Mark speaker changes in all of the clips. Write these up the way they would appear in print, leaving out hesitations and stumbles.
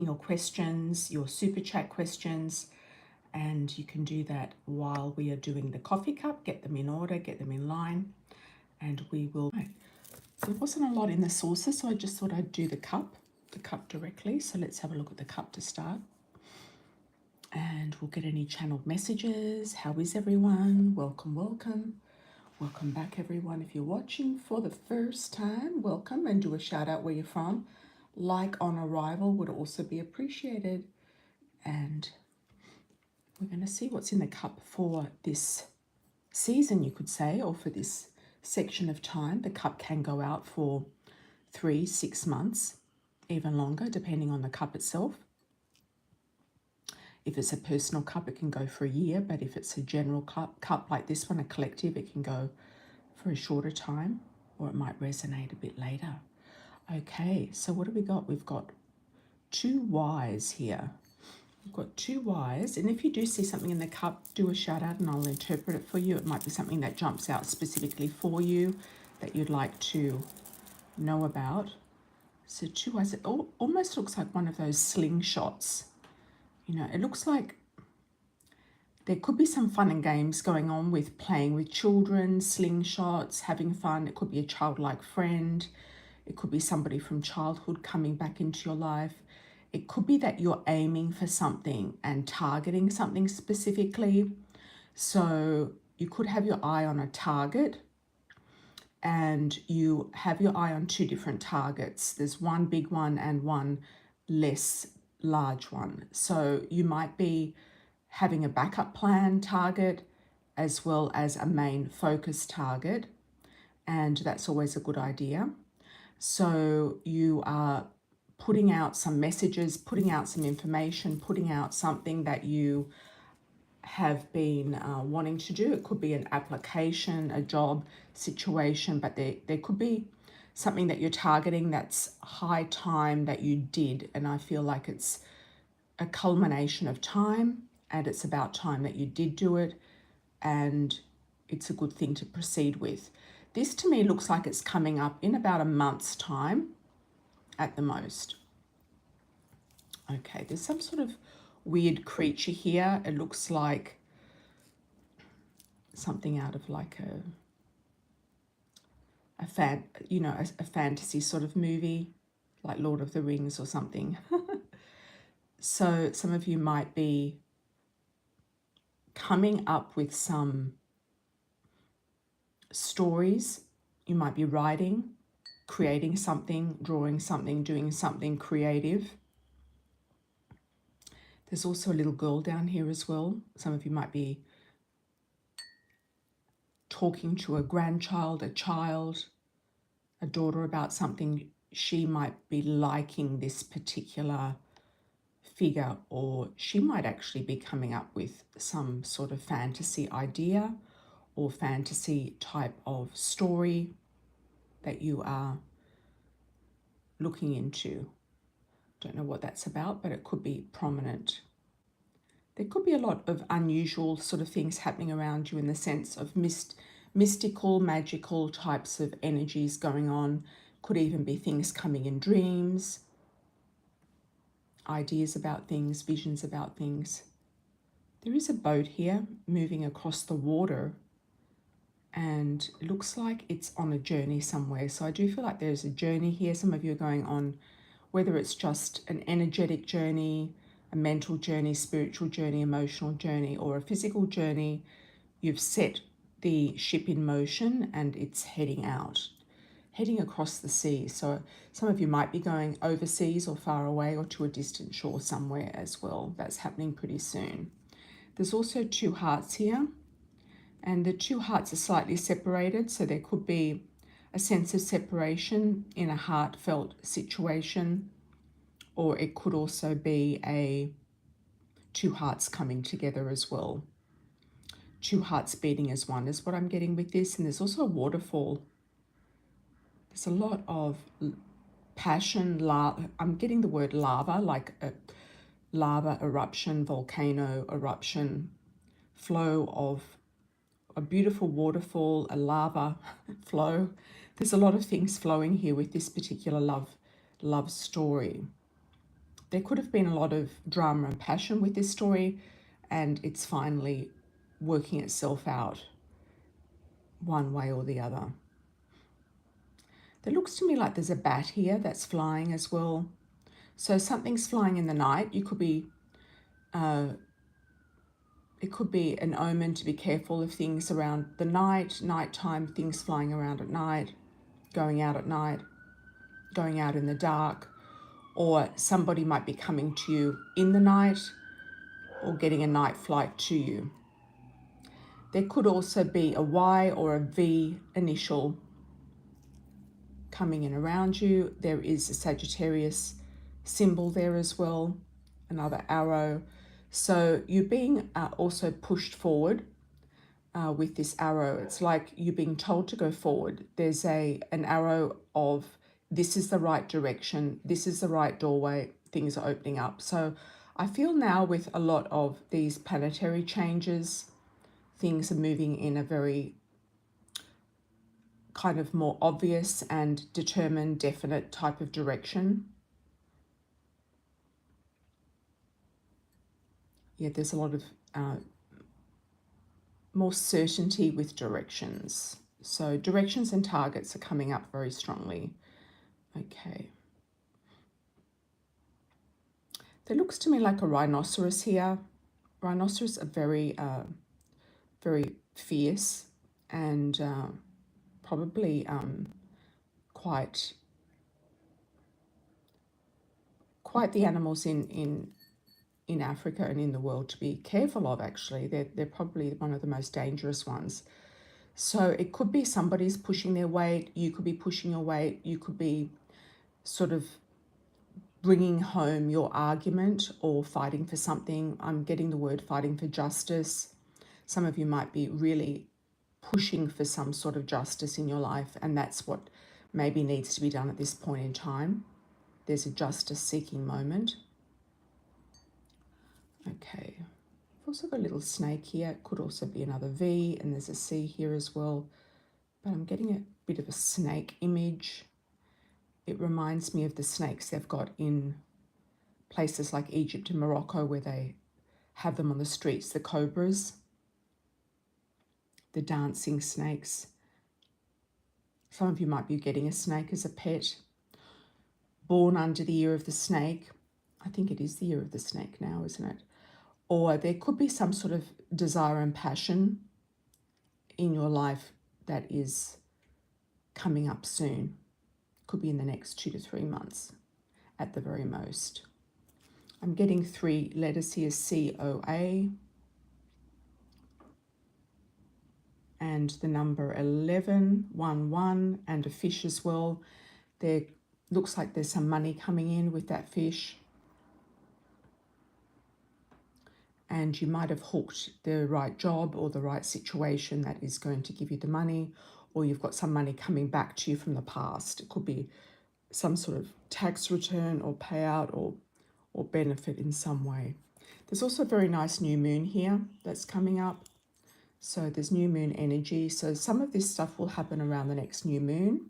Speaker 1: your questions, your super chat questions, and you can do that while we are doing the coffee cup. Get them in order, get them in line, and we will. There wasn't a lot in the saucer, so I just thought I'd do the cup directly. So let's have a look at the cup to start. And we'll get any channeled messages. How is everyone? Welcome, welcome. Welcome back, everyone. If you're watching for the first time, welcome, and do a shout out where you're from. Like on arrival would also be appreciated. And we're going to see what's in the cup for this season, you could say, or for this section of time. The cup can go out for 3-6 months, even longer, depending on the cup itself. If it's a personal cup, it can go for a year, but if it's a general cup like this one, a collective, it can go for a shorter time, or it might resonate a bit later. Okay, so what do we got? We've got 2 Ys here. We've got 2 Ys, and if you do see something in the cup, do a shout out and I'll interpret it for you. It might be something that jumps out specifically for you that you'd like to know about. So 2 Ys, it almost looks like one of those slingshots. You know, it looks like there could be some fun and games going on with playing with children, slingshots, having fun. It could be a childlike friend. It could be somebody from childhood coming back into your life. It could be that you're aiming for something and targeting something specifically. So you could have your eye on a target and you have your eye on 2 different targets. There's one big one and one less large one. So you might be having a backup plan target as well as a main focus target, and that's always a good idea. So you are putting out some messages, putting out some information, putting out something that you have been wanting to do. It could be an application, a job situation, but there could be something that you're targeting that's high time that you did, and I feel like it's a culmination of time, and it's about time that you did do it, and it's a good thing to proceed with. This to me looks like it's coming up in about a month's time at the most. Okay, there's some sort of weird creature here. It looks like something out of like a fantasy sort of movie, like Lord of the Rings or something. So some of you might be coming up with some stories. You might be writing, creating something, drawing something, doing something creative. There's also a little girl down here as well. Some of you might be talking to a grandchild, a child, a daughter about something. She might be liking this particular figure, or she might actually be coming up with some sort of fantasy idea or fantasy type of story that you are looking into. Don't know what that's about, but it could be prominent. There could be a lot of unusual sort of things happening around you in the sense of mystical, magical types of energies going on. Could even be things coming in dreams, ideas about things, visions about things. There is a boat here moving across the water, and it looks like it's on a journey somewhere. So I do feel like there's a journey here. Some of you are going on, whether it's just an energetic journey, a mental journey, spiritual journey, emotional journey, or a physical journey. You've set the ship in motion and it's heading out, heading across the sea. So some of you might be going overseas or far away or to a distant shore somewhere as well. That's happening pretty soon. There's also 2 hearts here, and the 2 hearts are slightly separated, so there could be a sense of separation in a heartfelt situation, or it could also be 2 hearts coming together as well. 2 hearts beating as one is what I'm getting with this. And there's also a waterfall. There's a lot of passion, I'm getting the word lava, like a lava eruption, volcano eruption, flow of a beautiful waterfall, a lava flow. There's a lot of things flowing here with this particular love story. There could have been a lot of drama and passion with this story, and it's finally working itself out one way or the other. It looks to me like there's a bat here that's flying as well. So something's flying in the night. It could be an omen to be careful of things around the nighttime, things flying around at night, going out at night, going out in the dark, or somebody might be coming to you in the night or getting a night flight to you. There could also be a Y or a V initial coming in around you. There is a Sagittarius symbol there as well, another arrow. So you're being also pushed forward with this arrow. It's like you're being told to go forward. There's an arrow of this is the right direction, this is the right doorway, things are opening up. So I feel now with a lot of these planetary changes, things are moving in a very kind of more obvious and determined, definite type of direction. Yeah, there's a lot of more certainty with directions. So directions and targets are coming up very strongly. Okay. There looks to me like a rhinoceros here. Rhinoceros are very, very fierce and probably quite the animals in Africa and in the world to be careful of. Actually, they're probably one of the most dangerous ones. So it could be somebody's pushing their weight. You could be pushing your weight. You could be sort of bringing home your argument or fighting for something. I'm getting the word fighting for justice. Some of you might be really pushing for some sort of justice in your life, and that's what maybe needs to be done at this point in time. There's a justice-seeking moment. Okay. I've also got a little snake here. It could also be another V, and there's a C here as well. But I'm getting a bit of a snake image. It reminds me of the snakes they've got in places like Egypt and Morocco, where they have them on the streets, the cobras, the dancing snakes. Some of you might be getting a snake as a pet. Born under the year of the snake. I think it is the year of the snake now, isn't it? Or there could be some sort of desire and passion in your life that is coming up soon. Could be in the next 2 to 3 months at the very most. I'm getting 3 letters here, COA, and the number 11, 11, and a fish as well. There looks like there's some money coming in with that fish. And you might have hooked the right job or the right situation that is going to give you the money, or you've got some money coming back to you from the past. It could be some sort of tax return or payout or benefit in some way. There's also a very nice new moon here that's coming up. So there's new moon energy. So some of this stuff will happen around the next new moon,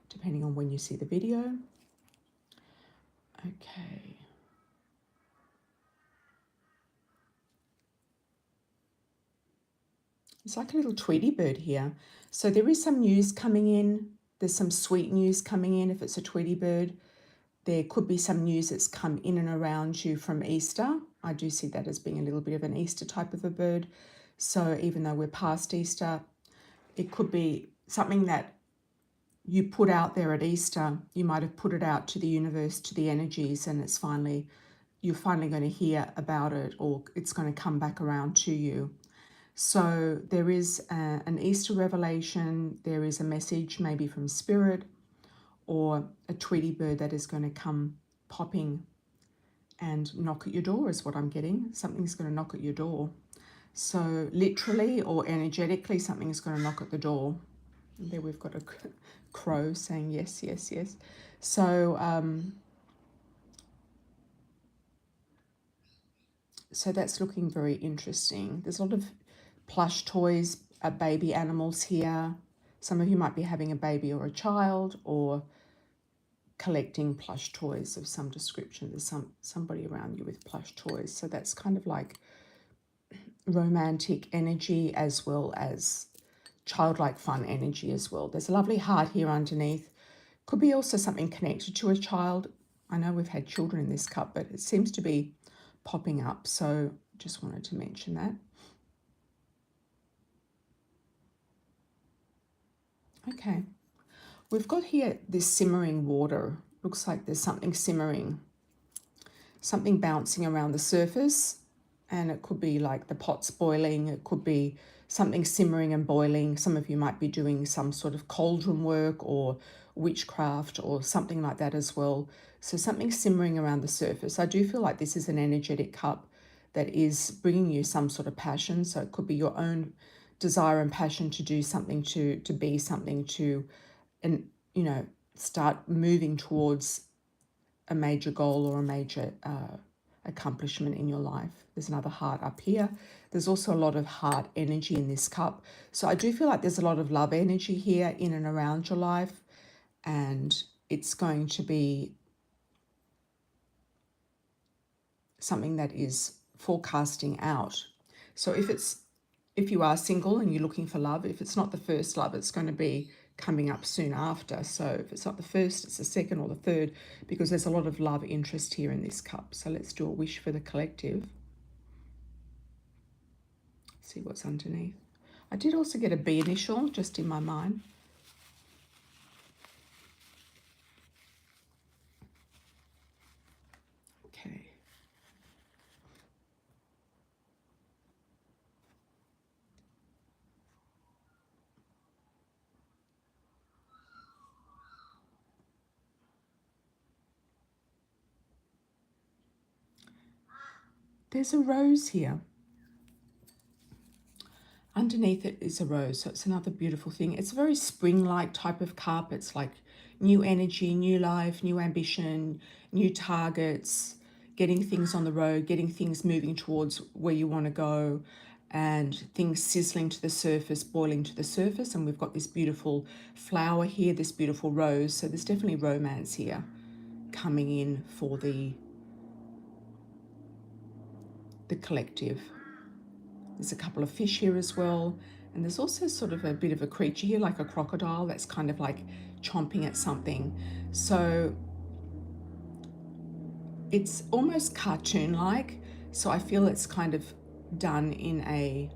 Speaker 1: depending on when you see the video. Okay. It's like a little Tweety bird here. So there is some news coming in. There's some sweet news coming in if it's a Tweety bird. There could be some news that's come in and around you from Easter. I do see that as being a little bit of an Easter type of a bird. So even though we're past Easter, it could be something that you put out there at Easter. You might have put it out to the universe, to the energies, and you're finally going to hear about it, or it's going to come back around to you. So there is an Easter revelation. There is a message maybe from Spirit, or a Tweety bird that is going to come popping and knock at your door is what I'm getting. Something's going to knock at your door. So literally or energetically, something's going to knock at the door. And there we've got a crow saying yes, yes, yes. So, so that's looking very interesting. There's a lot of plush toys, baby animals here. Some of you might be having a baby or a child, or collecting plush toys of some description. There's somebody around you with plush toys. So that's kind of like romantic energy as well as childlike fun energy as well. There's a lovely heart here underneath. Could be also something connected to a child. I know we've had children in this cup, but it seems to be popping up. So just wanted to mention that. Okay. We've got here this simmering water. Looks like there's something simmering, something bouncing around the surface. And it could be like the pot's boiling. It could be something simmering and boiling. Some of you might be doing some sort of cauldron work or witchcraft or something like that as well. So something simmering around the surface. I do feel like this is an energetic cup that is bringing you some sort of passion. So it could be your own desire and passion to do something, to be something, to, and you know, start moving towards a major goal or a major accomplishment in your life. There's another heart up here. There's also a lot of heart energy in this cup. So I do feel like there's a lot of love energy here in and around your life, and it's going to be something that is forecasting out. So if you are single and you're looking for love, if it's not the first love, it's going to be coming up soon after. So if it's not the first, it's the second or the third, because there's a lot of love interest here in this cup. So let's do a wish for the collective. See what's underneath. I did also get a B initial just in my mind. Okay. There's a rose here. Underneath it is a rose, so it's another beautiful thing. It's a very spring-like type of cup. It's like new energy, new life, new ambition, new targets, getting things on the road, getting things moving towards where you want to go, and things sizzling to the surface, boiling to the surface. And we've got this beautiful flower here, this beautiful rose. So there's definitely romance here coming in for the collective. There's a couple of fish here as well. And there's also sort of a bit of a creature here, like a crocodile, that's kind of like chomping at something. So it's almost cartoon-like. So I feel it's kind of done in a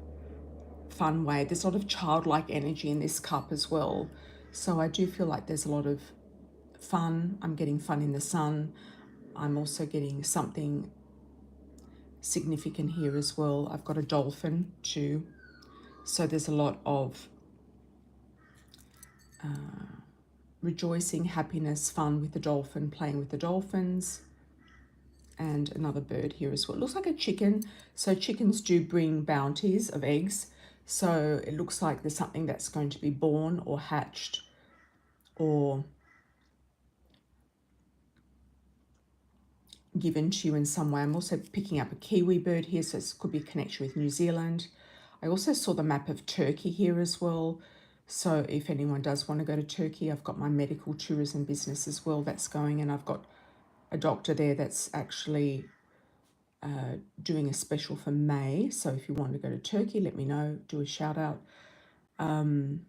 Speaker 1: fun way. There's a lot of childlike energy in this cup as well. So I do feel like there's a lot of fun. I'm getting fun in the sun. I'm also getting something significant here as well. I've got a dolphin too. So there's a lot of rejoicing, happiness, fun with the dolphin, playing with the dolphins, and another bird here as well. It looks like a chicken. So chickens do bring bounties of eggs. So it looks like there's something that's going to be born or hatched or given to you in some way. I'm also picking up a kiwi bird here, so it could be a connection with New Zealand. I also saw the map of Turkey here as well. So if anyone does want to go to Turkey, I've got my medical tourism business as well that's going, and I've got a doctor there that's actually doing a special for May. So if you want to go to Turkey, let me know, do a shout out for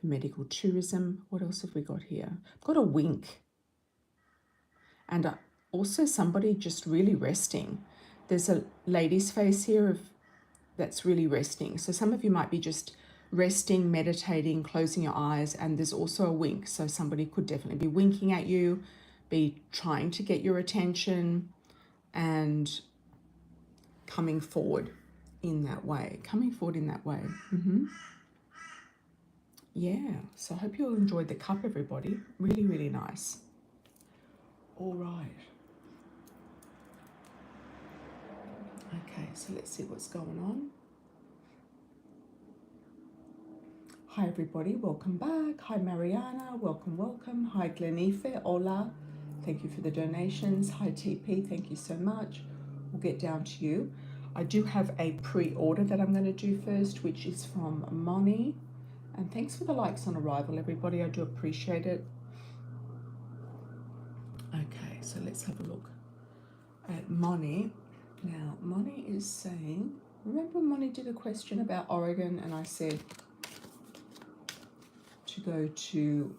Speaker 1: medical tourism. What else have we got here? I've got a wink, and also somebody just really resting. There's a lady's face here that's really resting. So some of you might be just resting, meditating, closing your eyes, and there's also a wink. So somebody could definitely be winking at you, be trying to get your attention, and coming forward in that way. Yeah, so I hope you all enjoyed the cup, everybody. Really, really nice. All right. Okay, so let's see what's going on. Hi, everybody. Welcome back. Hi, Mariana. Welcome, welcome. Hi, Glenife. Hola. Thank you for the donations. Hi, TP. Thank you so much. We'll get down to you. I do have a pre-order that I'm going to do first, which is from Moni. And thanks for the likes on arrival, everybody. I do appreciate it. Okay, so let's have a look at Moni. Now, Moni is saying, remember Moni did a question about Oregon and I said to go to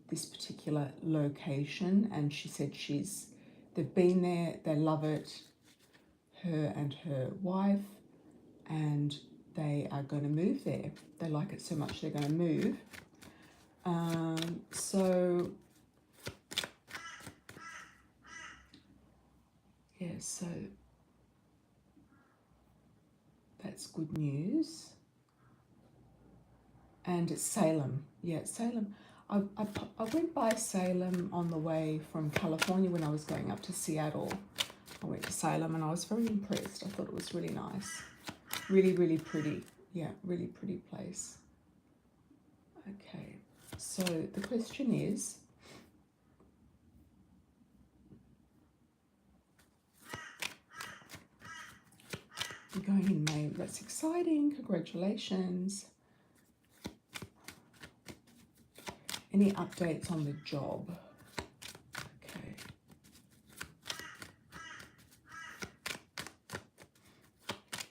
Speaker 1: this particular location, and she said they've been there, they love it, her and her wife, and they are going to move there. They like it so much they're going to move. So yeah, so that's good news. And it's Salem. Yeah, Salem. I went by Salem on the way from California when I was going up to Seattle. I went to Salem and I was very impressed. I thought it was really nice. Really, really pretty. Yeah, really pretty place. Okay, so the question is, you're going in May. That's exciting. Congratulations. Any updates on the job? Okay.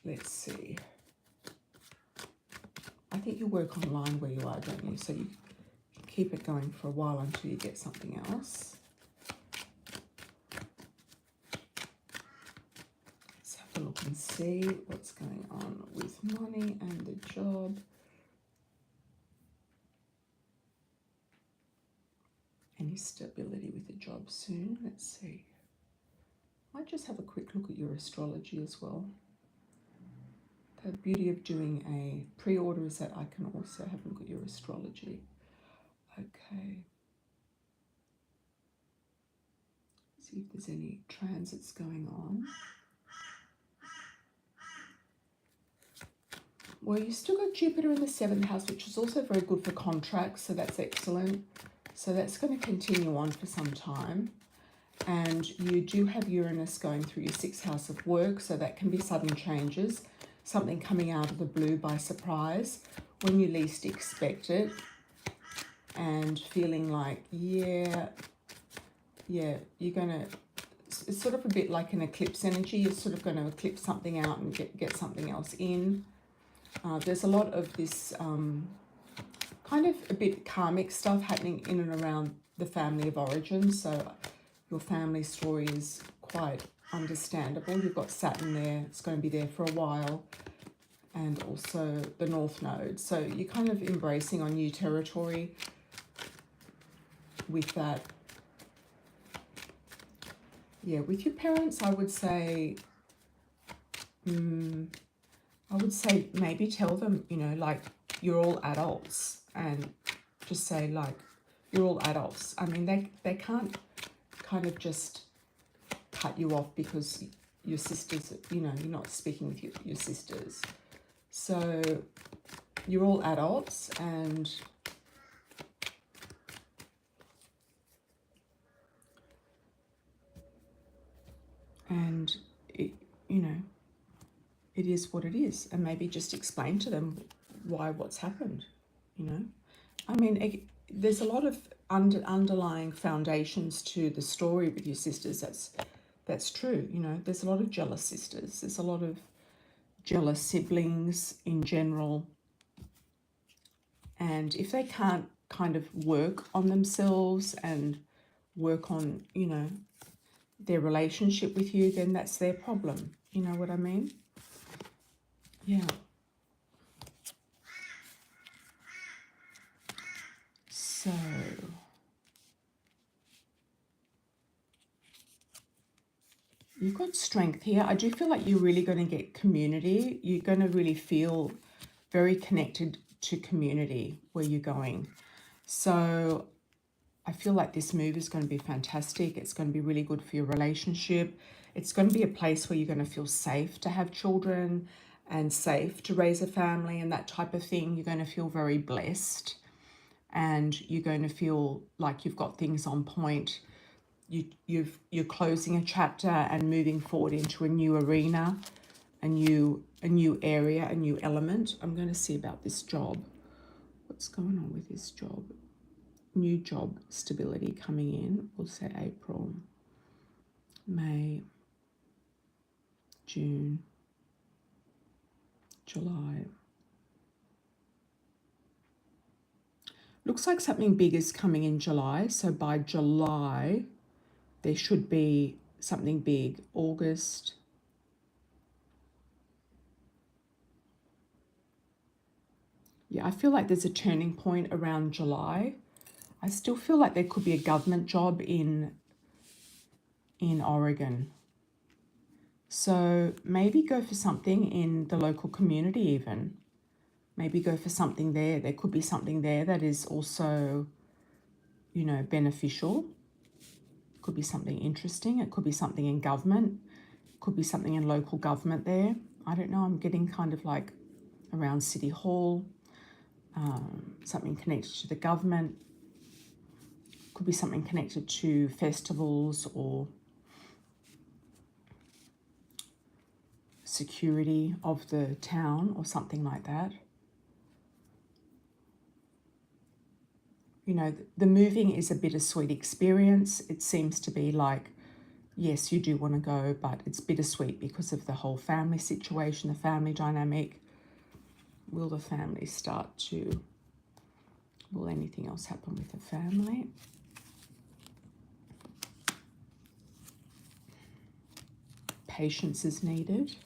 Speaker 1: Let's see. I think you work online where you are, don't you? So you keep it going for a while until you get something else. Let's have a look and see what's going on with money and the job. Any stability with the job soon? Let's see. I might just have a quick look at your astrology as well. The beauty of doing a pre-order is that I can also have a look at your astrology. Okay. See if there's any transits going on. Well, you still got Jupiter in the 7th house, which is also very good for contracts, so that's excellent. So that's going to continue on for some time. And you do have Uranus going through your 6th house of work, so that can be sudden changes, something coming out of the blue by surprise when you least expect it, and feeling like, yeah, you're going to, it's sort of a bit like an eclipse energy. You're sort of going to eclipse something out and get something else in. There's a lot of this kind of a bit karmic stuff happening in and around the family of origin. So your family story is quite understandable. You've got Saturn there. It's going to be there for a while. And also the North Node. So you're kind of embracing on new territory with that. Yeah, with your parents, I would say maybe tell them, you know, like, you're all adults, and just say, like, you're all adults. I mean, they can't kind of just cut you off because your sisters, you know, you're not speaking with your sisters. So you're all adults, and it, you know, it is what it is. And maybe just explain to them what's happened, you know. I mean, there's a lot of underlying foundations to the story with your sisters. That's true, you know. There's a lot of jealous sisters. There's a lot of jealous siblings in general. And if they can't kind of work on themselves and work on, you know, their relationship with you, then that's their problem. You know what I mean? Yeah. So you've got strength here. I do feel like you're really going to get community. You're going to really feel very connected to community where you're going. So I feel like this move is going to be fantastic. It's going to be really good for your relationship. It's going to be a place where you're going to feel safe to have children and safe to raise a family and that type of thing. You're going to feel very blessed, and you're going to feel like you've got things on point. You're closing a chapter and moving forward into a new arena, a new area, a new element. I'm going to see about this job. What's going on with this job? new job stability coming in. We'll say April, May, June, July. Looks like something big is coming in July. So by July, there should be something big. August. Yeah, I feel like there's a turning point around July. I still feel like there could be a government job in Oregon. So maybe go for something in the local community even. Maybe go for something there. There could be something there that is also, you know, beneficial. Could be something interesting. It could be something in government. Could be something in local government there. I don't know. I'm getting kind of like around City Hall, something connected to the government. Could be something connected to festivals or security of the town or something like that. You know, the moving is a bittersweet experience. It seems to be like, yes, you do want to go, but it's bittersweet because of the whole family situation, the family dynamic. Will the family start to, will anything else happen with the family? Patience is needed.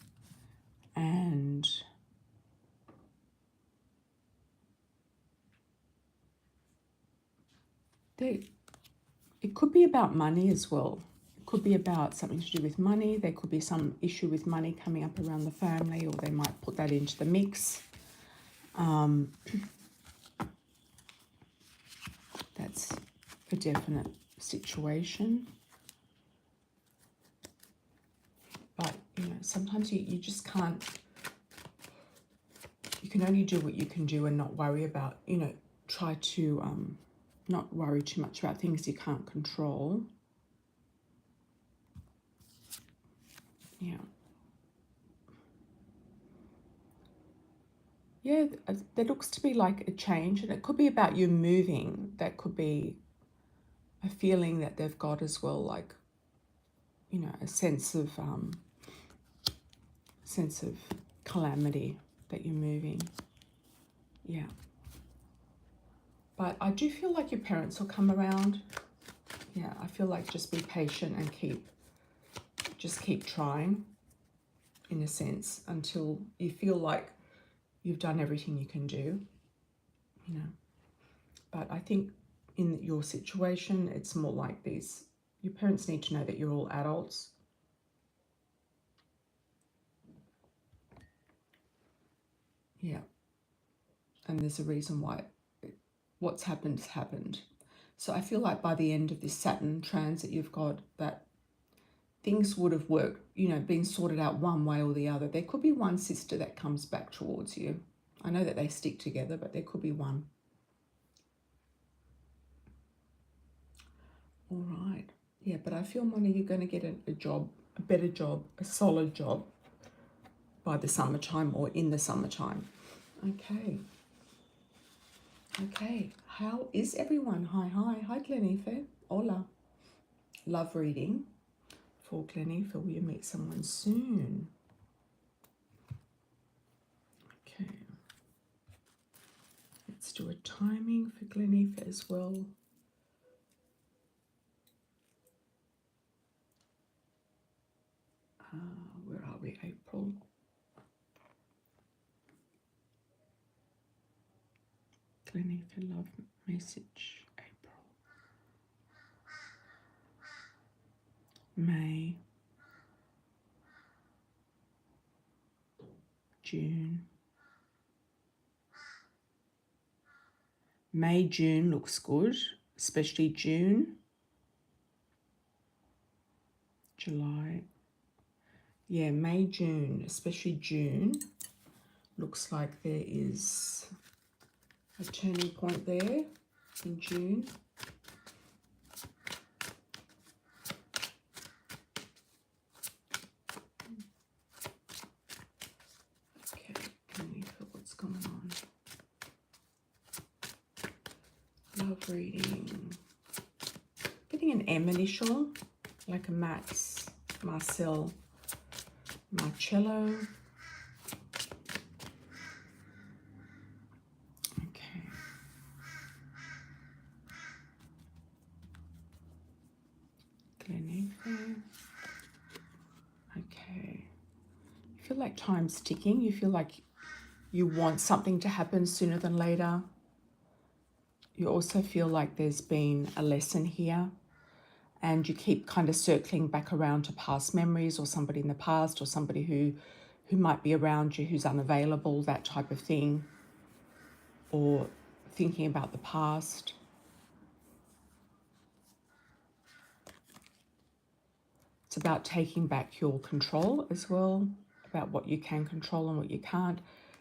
Speaker 1: And it could be about money as well. It could be about something to do with money. There could be some issue with money coming up around the family, or they might put that into the mix. That's a definite situation. But, you know, sometimes you just can't, you can only do what you can do and not worry about, you know, try to not worry too much about things you can't control. Yeah. Yeah, there looks to be like a change, and it could be about you moving. That could be a feeling that they've got as well, like, you know, a sense of calamity that you're moving. Yeah. But I do feel like your parents will come around. Yeah, I feel like just be patient and keep trying, in a sense, until you feel like you've done everything you can do, you know. But I think in your situation, it's more like these, your parents need to know that you're all adults. Yeah. And there's a reason why what's happened has happened. So I feel like by the end of this Saturn transit you've got, that things would have worked, you know, been sorted out one way or the other. There could be one sister that comes back towards you. I know that they stick together, but there could be one. All right. Yeah, but I feel, Mona, you're going to get a job, a better job, a solid job by the summertime or in the summertime. Okay. Okay. How is everyone? Hi, Glenife. Hola. Love reading for Glenife. Will you meet someone soon? Okay. Let's do a timing for Glenife as well. Where are we? April. Glenife love message. April. May. June. May, June looks good, especially June. July. Yeah, May, June, especially June. Looks like there is a turning point there in June. Okay, can we feel what's going on? Love reading. Getting an M initial, like a Max, Marcel, Marcello. Okay. Gleneagles. Okay. You feel like time's ticking. You feel like you want something to happen sooner than later. You also feel like there's been a lesson here, and you keep kind of circling back around to past memories or somebody in the past or somebody who might be around you who's unavailable, that type of thing, or thinking about the past. It's about taking back your control as well, about what you can control and what you can't.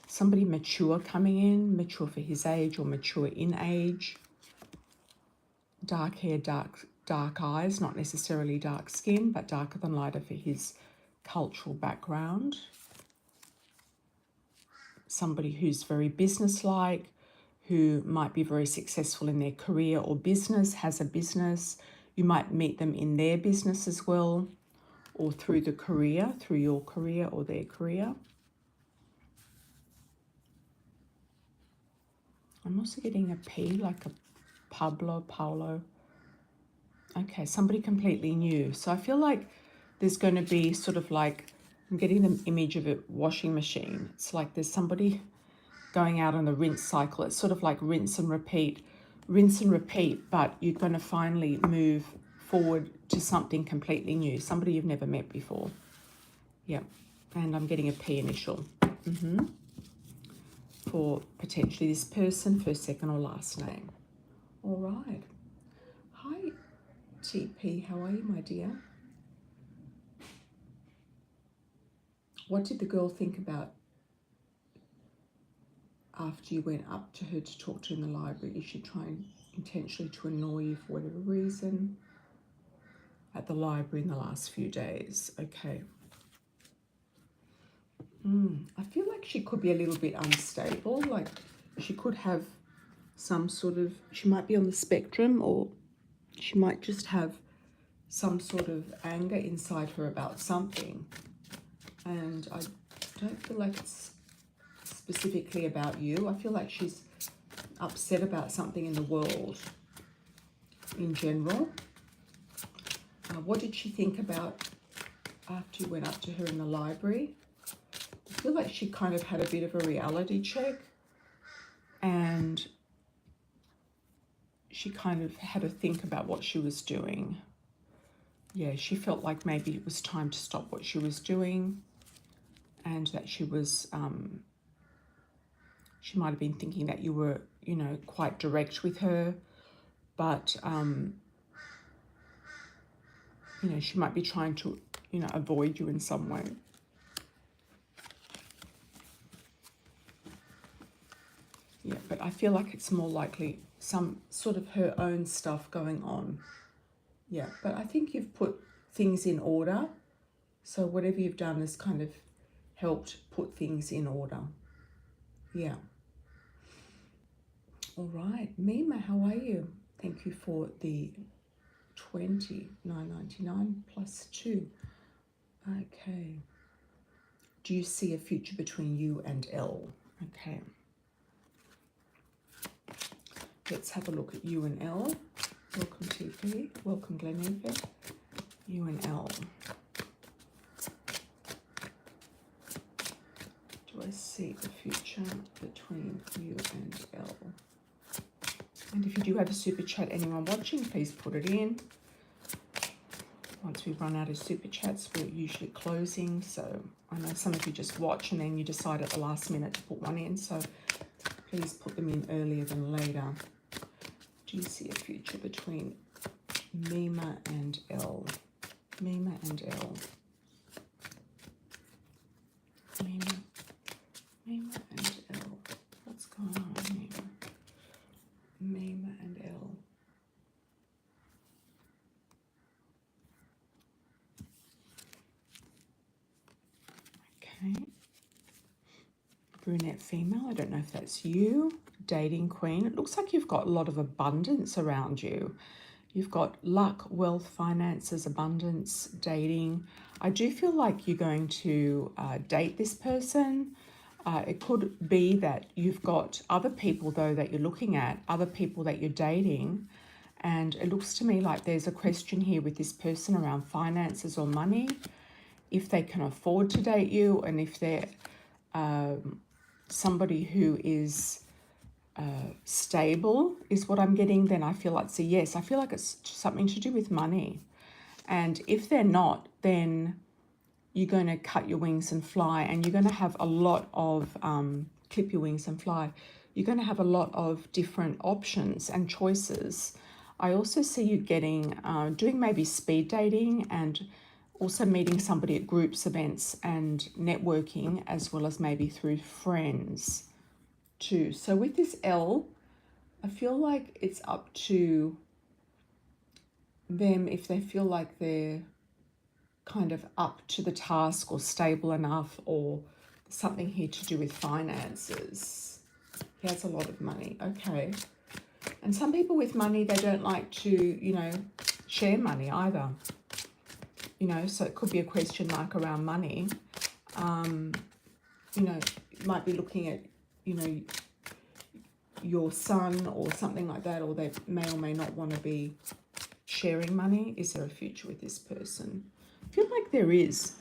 Speaker 1: Somebody mature coming in, mature for his age or mature in age. Dark hair, dark eyes, not necessarily dark skin, but darker than lighter for his cultural background. Somebody who's very businesslike, who might be very successful in their career or business, has a business. You might meet them in their business as well, or through the career, through your career or their career. I'm also getting a P, like a Paolo. Okay, somebody completely new. So I feel like there's going to be sort of like, I'm getting an image of a washing machine. It's like there's somebody going out on the rinse cycle. It's sort of like rinse and repeat, but you're going to finally move forward to something completely new, somebody you've never met before. Yep. And I'm getting a P initial for potentially this person, first, second, or last name. All right. Hi, TP. How are you, my dear? What did the girl think about after you went up to her to talk to her in the library? Is she trying intentionally to annoy you for whatever reason? At the library in the last few days. Okay. I feel like she could be a little bit unstable. Like she could have some sort of, she might be on the spectrum, or she might just have some sort of anger inside her about something. And I don't feel like it's specifically about you. I feel like she's upset about something in the world in general. What did she think about after you went up to her in the library? I feel like she kind of had a bit of a reality check, and she kind of had to think about what she was doing. Yeah, she felt like maybe it was time to stop what she was doing, and that she was, she might have been thinking that you were, you know, quite direct with her, but, you know, she might be trying to, you know, avoid you in some way. Yeah, but I feel like it's more likely some sort of her own stuff going on. Yeah, but I think you've put things in order. So whatever you've done has kind of helped put things in order. Yeah. All right. Mima, how are you? Thank you for the $29.99 plus 2. Okay. Do you see a future between you and L? Okay. Let's have a look at you and L. Welcome, TP. Welcome, Gleneagles. You and L. Do I see the future between you and L? And if you do have a super chat, anyone watching, please put it in. Once we run out of super chats, we're usually closing. So I know some of you just watch and then you decide at the last minute to put one in. So please put them in earlier than later. Do you see a future between Mima and L? Mima and L. Mima and L. What's going on, Mima? Mima and L. Okay. Brunette female. I don't know if that's you. dating queen. It looks like you've got a lot of abundance around you. You've got luck, wealth, finances, abundance, dating. I do feel like you're going to date this person. It could be that you've got other people, though, that you're looking at, other people that you're dating. And it looks to me like there's a question here with this person around finances or money, if they can afford to date you, and if they're somebody who is stable is what I'm getting, then I feel like it's a yes. I feel like it's something to do with money. And if they're not, then you're going to cut your wings and fly, and you're going to have a lot of, clip your wings and fly. You're going to have a lot of different options and choices. I also see you getting, doing maybe speed dating, and also meeting somebody at groups, events and networking, as well as maybe through friends too. So with this L, I feel like it's up to them if they feel like they're kind of up to the task or stable enough, or something here to do with finances. He has a lot of money. Okay. And some people with money, they don't like to, you know, share money either. You know, so it could be a question mark around money. You know, you might be looking at, you know, your son or something like that, or they may or may not want to be sharing money. Is there a future with this person? I feel like there is.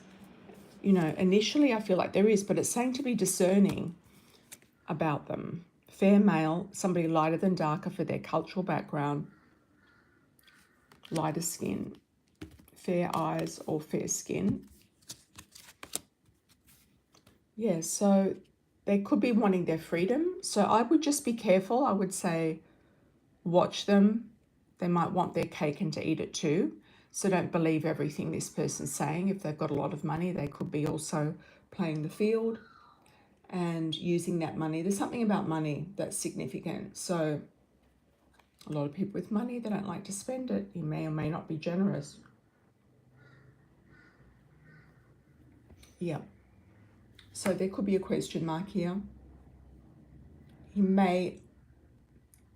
Speaker 1: You know, initially I feel like there is, but it's saying to be discerning about them. Fair male, somebody lighter than darker for their cultural background, lighter skin, fair eyes or fair skin. Yeah, so they could be wanting their freedom. So I would just be careful. I would say watch them. They might want their cake and to eat it too. So don't believe everything this person's saying. If they've got a lot of money, they could be also playing the field and using that money. There's something about money that's significant. So a lot of people with money, they don't like to spend it. You may or may not be generous. Yeah. So there could be a question mark here. He may,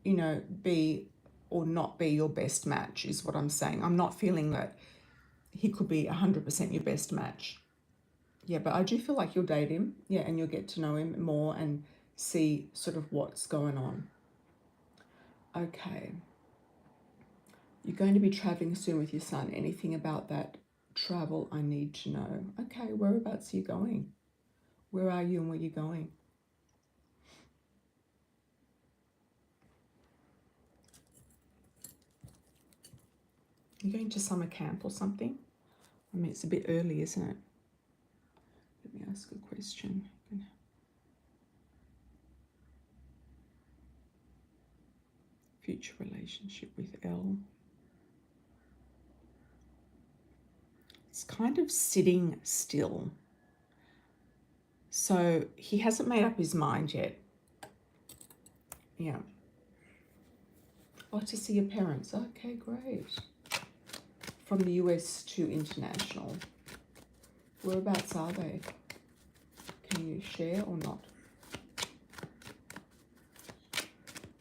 Speaker 1: you know, be or not be your best match is what I'm saying. I'm not feeling that he could be 100% your best match. Yeah, but I do feel like you'll date him. Yeah, and you'll get to know him more and see sort of what's going on. Okay. You're going to be traveling soon with your son. Anything about that travel I need to know? Okay, whereabouts are you going? Where are you and where are you going? You're going to summer camp or something? I mean, it's a bit early, isn't it? Let me ask a question. Future relationship with L. It's kind of sitting still. So he hasn't made up his mind yet. Yeah. Oh, to see your parents. Okay, great. From the US to international. Whereabouts are they? Can you share or not?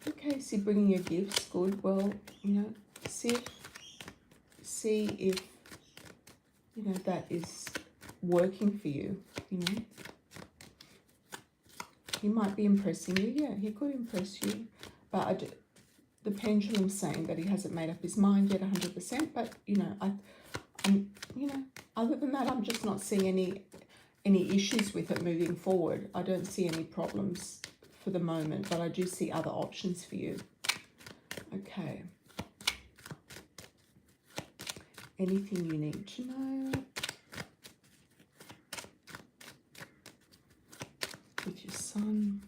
Speaker 1: Okay, so bringing your gifts, good. Well, you know, see if you know that is working for you. You know, he might be impressing you. Yeah, he could impress you, but the pendulum's saying that he hasn't made up his mind yet 100%. But you know, I'm you know, other than that, I'm just not seeing any issues with it moving forward. I don't see any problems for the moment, but I do see other options for you. Okay. Anything you need to know with your son?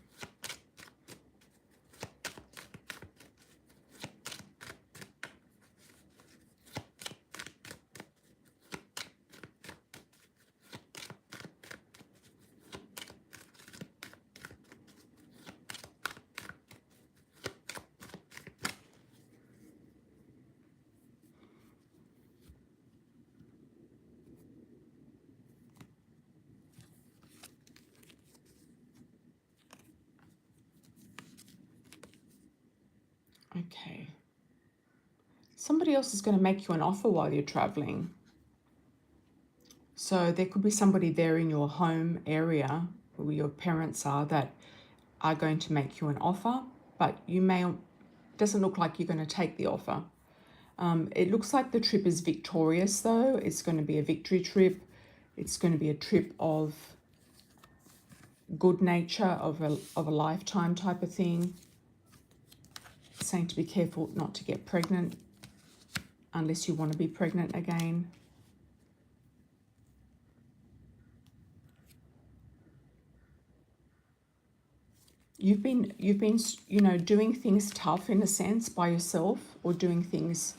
Speaker 1: Okay. Somebody else is going to make you an offer while you're traveling. So there could be somebody there in your home area where your parents are that are going to make you an offer, but doesn't look like you're going to take the offer. It looks like the trip is victorious though. It's going to be a victory trip. It's going to be a trip of good nature, of a lifetime type of thing. It's saying to be careful not to get pregnant unless you want to be pregnant again. You've been, you know, doing things tough in a sense by yourself, or doing things,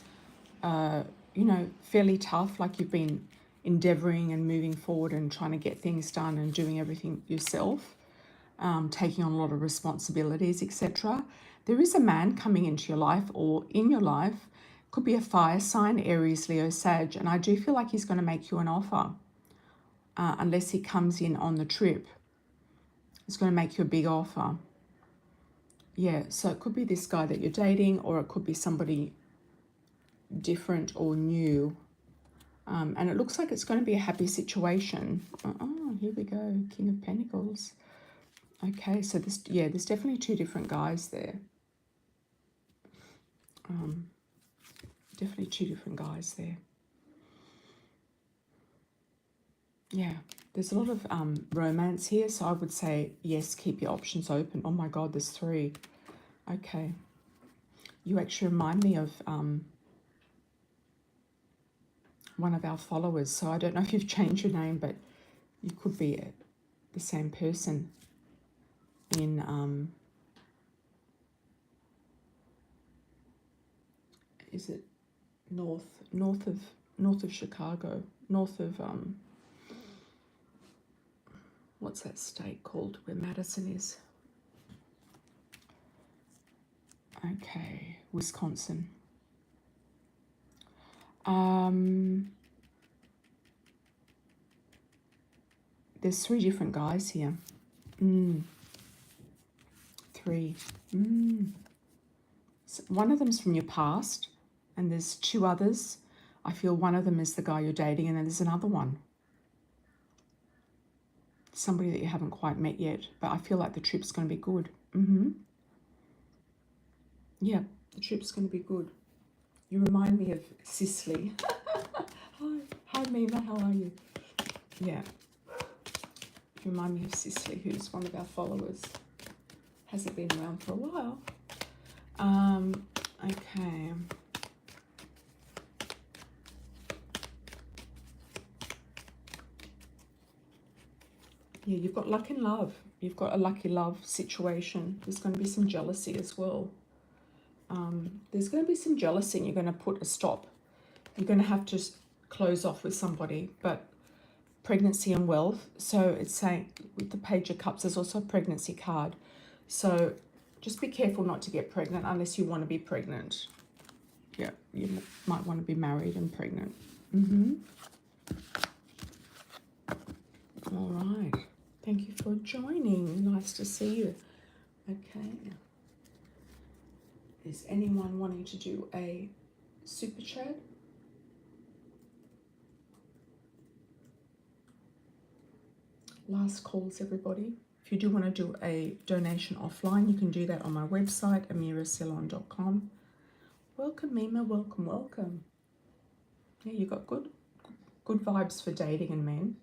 Speaker 1: you know, fairly tough, like you've been endeavoring and moving forward and trying to get things done and doing everything yourself, taking on a lot of responsibilities, etc. There is a man coming into your life or in your life. Could be a fire sign, Aries, Leo, Sag, and I do feel like he's going to make you an offer, unless he comes in on the trip. He's going to make you a big offer. Yeah, so it could be this guy that you're dating, or it could be somebody different or new. And it looks like it's going to be a happy situation. Oh, here we go, King of Pentacles. Okay, so there's definitely two different guys there. Definitely two different guys there. Yeah, there's a lot of romance here, so I would say, yes, keep your options open. Oh my God, there's three. Okay. You actually remind me of one of our followers, so I don't know if you've changed your name, but you could be the same person in, is it north of Chicago, north of, what's that state called where Madison is? Okay, Wisconsin. There's three different guys here. Three. So one of them's from your past, and there's two others. I feel one of them is the guy you're dating, and then there's another one. Somebody that you haven't quite met yet, but I feel like the trip's going to be good. Yeah, the trip's going to be good. You remind me of Cicely. Hi Mima, how are you? Yeah. You remind me of Cicely, who's one of our followers. Hasn't been around for a while. Okay. Yeah, you've got luck in love. You've got a lucky love situation. There's going to be some jealousy as well. There's going to be some jealousy, and you're going to put a stop. You're going to have to close off with somebody, but pregnancy and wealth. So it's saying with the Page of Cups, there's also a pregnancy card. So just be careful not to get pregnant unless you want to be pregnant. Yeah, you might want to be married and pregnant. All right. Thank you for joining. Nice to see you. Okay. Is anyone wanting to do a super chat? Last calls, everybody. If you do want to do a donation offline, you can do that on my website, AMIRA'SCELON.com. Welcome, Mima. Welcome, welcome. Yeah, you got good vibes for dating and men.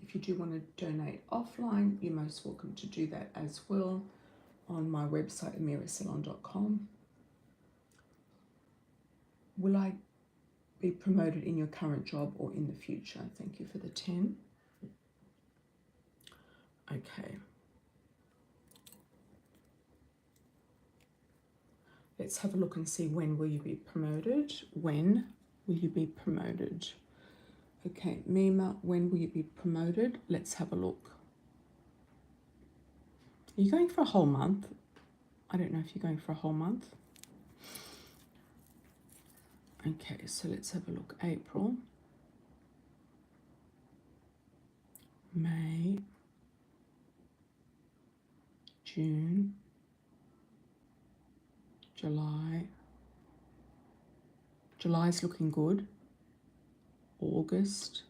Speaker 1: If you do want to donate offline, you're most welcome to do that as well on my website, AMIRA'SCELON.com. Will I be promoted in your current job or in the future? Thank you for the 10. Okay. Let's have a look and see, when will you be promoted? When will you be promoted? Okay, Mima, when will you be promoted? Let's have a look. Are you going for a whole month? I don't know if you're going for a whole month. Okay, so let's have a look. April. May, June, July. July's looking good. August,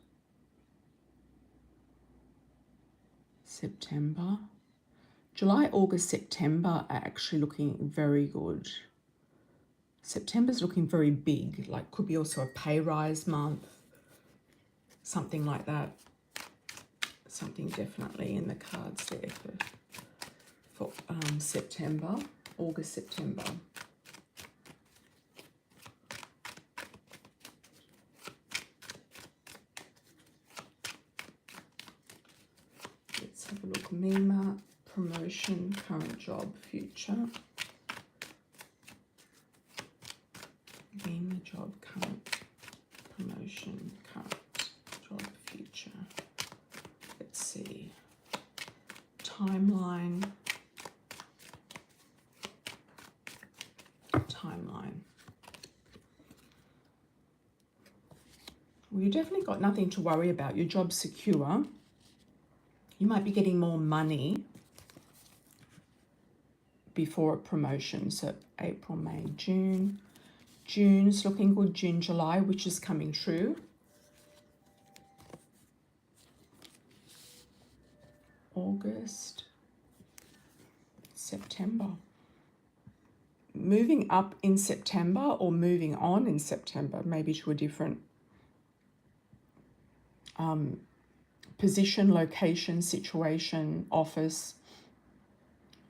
Speaker 1: September. July, August, September are actually looking very good. September's looking very big, like could be also a pay rise month, something like that. Something definitely in the cards there for September, August, September. Let's have a look. Mima, promotion, current job, future. Mima, job, current, promotion, current job, future. Let's see. Timeline. Well, you definitely got nothing to worry about. Your job's secure. You might be getting more money before a promotion. So April, May, June. June's looking good. June, July, which is coming true. August, September. Moving up in September or moving on in September, maybe to a different position, location, situation, office.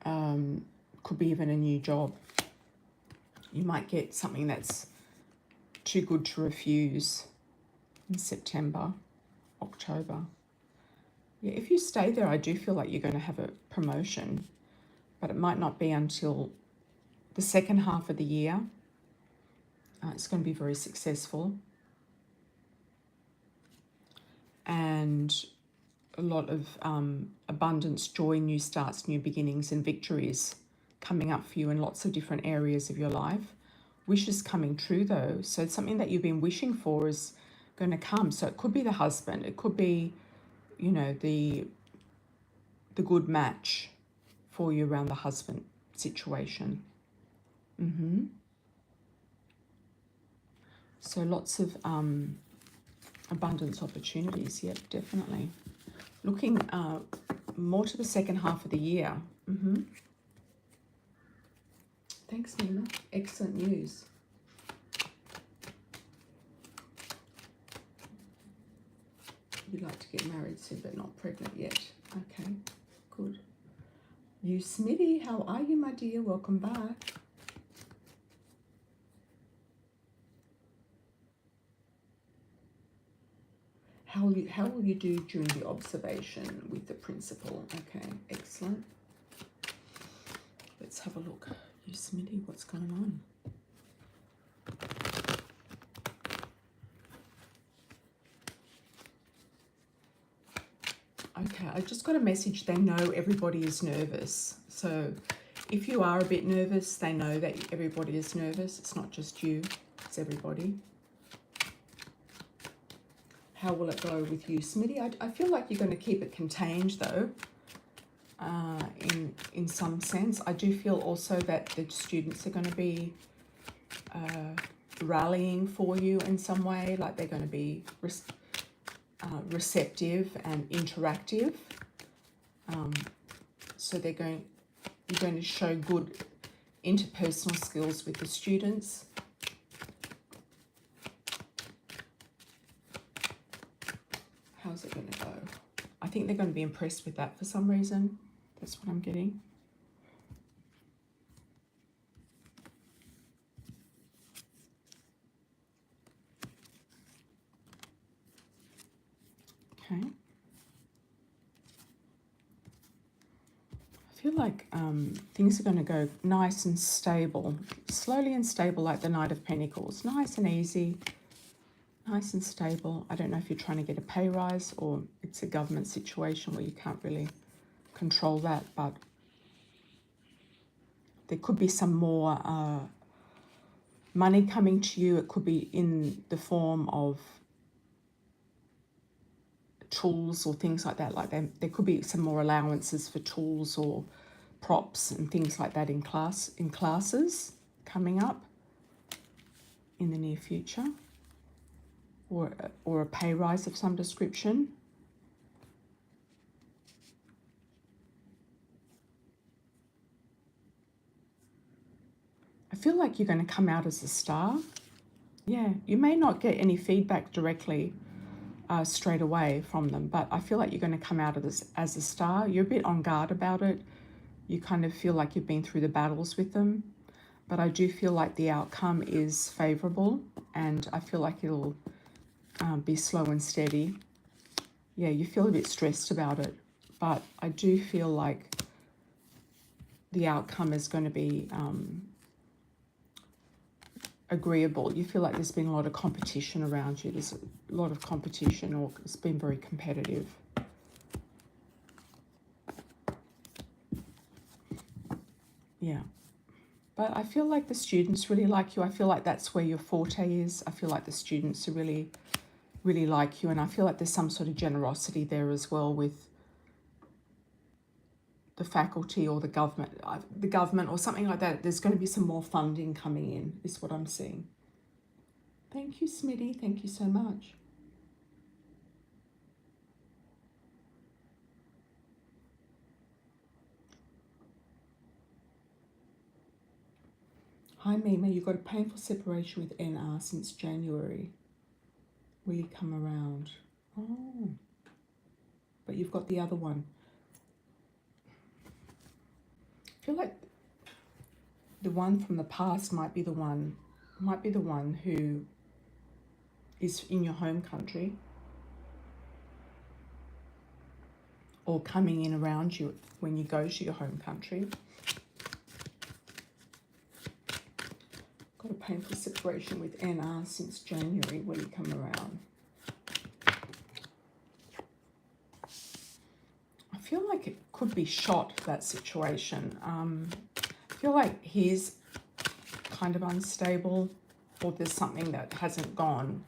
Speaker 1: Could be even a new job. You might get something that's too good to refuse in September, October. Yeah, if you stay there, I do feel like you're going to have a promotion, but it might not be until the second half of the year. It's going to be very successful. And a lot of abundance, joy, new starts, new beginnings, and victories coming up for you in lots of different areas of your life. Wishes coming true though. So something that you've been wishing for is going to come. So it could be the husband. It could be, you know, the good match for you around the husband situation. So lots of abundance opportunities. Yep, definitely. Looking more to the second half of the year. Thanks, Nina. Excellent news. You'd like to get married soon, but not pregnant yet. Okay, good. You, Smitty, how are you, my dear? Welcome back. How will you do during the observation with the principal? Okay, excellent. Let's have a look. You, Smitty, what's going on? Okay, I just got a message. They know everybody is nervous. So if you are a bit nervous, they know that everybody is nervous. It's not just you, it's everybody. How will it go with you, Smitty? I feel like you're going to keep it contained, though, in some sense. I do feel also that the students are going to be rallying for you in some way, like they're going to be receptive and interactive. So you're going to show good interpersonal skills with the students. How's it going to go? I think they're going to be impressed with that for some reason. That's what I'm getting. Okay. I feel like things are going to go nice and stable, slowly and stable, like the Knight of Pentacles. Nice and easy, nice and stable. I don't know if you're trying to get a pay rise or it's a government situation where you can't really control that, but there could be some more money coming to you. It could be in the form of tools or things like that. Like there could be some more allowances for tools or props and things like that in classes coming up in the near future, or a pay rise of some description. I feel like you're going to come out as a star. Yeah, you may not get any feedback directly straight away from them, but I feel like you're going to come out of this as a star. You're a bit on guard about it. You kind of feel like you've been through the battles with them, but I do feel like the outcome is favorable, and I feel like it'll be slow and steady. Yeah, you feel a bit stressed about it, but I do feel like the outcome is going to be agreeable. You feel like there's been a lot of competition around you. There's a lot of competition, or it's been very competitive. Yeah. But I feel like the students really like you. I feel like that's where your forte is. I feel like the students are really, really like you. And I feel like there's some sort of generosity there as well with the faculty or the government or something like that. There's going to be some more funding coming in, is what I'm seeing. Thank you, Smitty. Thank you so much. Hi, Mima. You've got a painful separation with NR since January. Will you come around? Oh, but you've got the other one. I feel like the one from the past might be the one who is in your home country or coming in around you when you go to your home country. Got a painful separation with NR since January. Will you come around? I feel like it could be shot, that situation. I feel like he's kind of unstable, or there's something that hasn't gone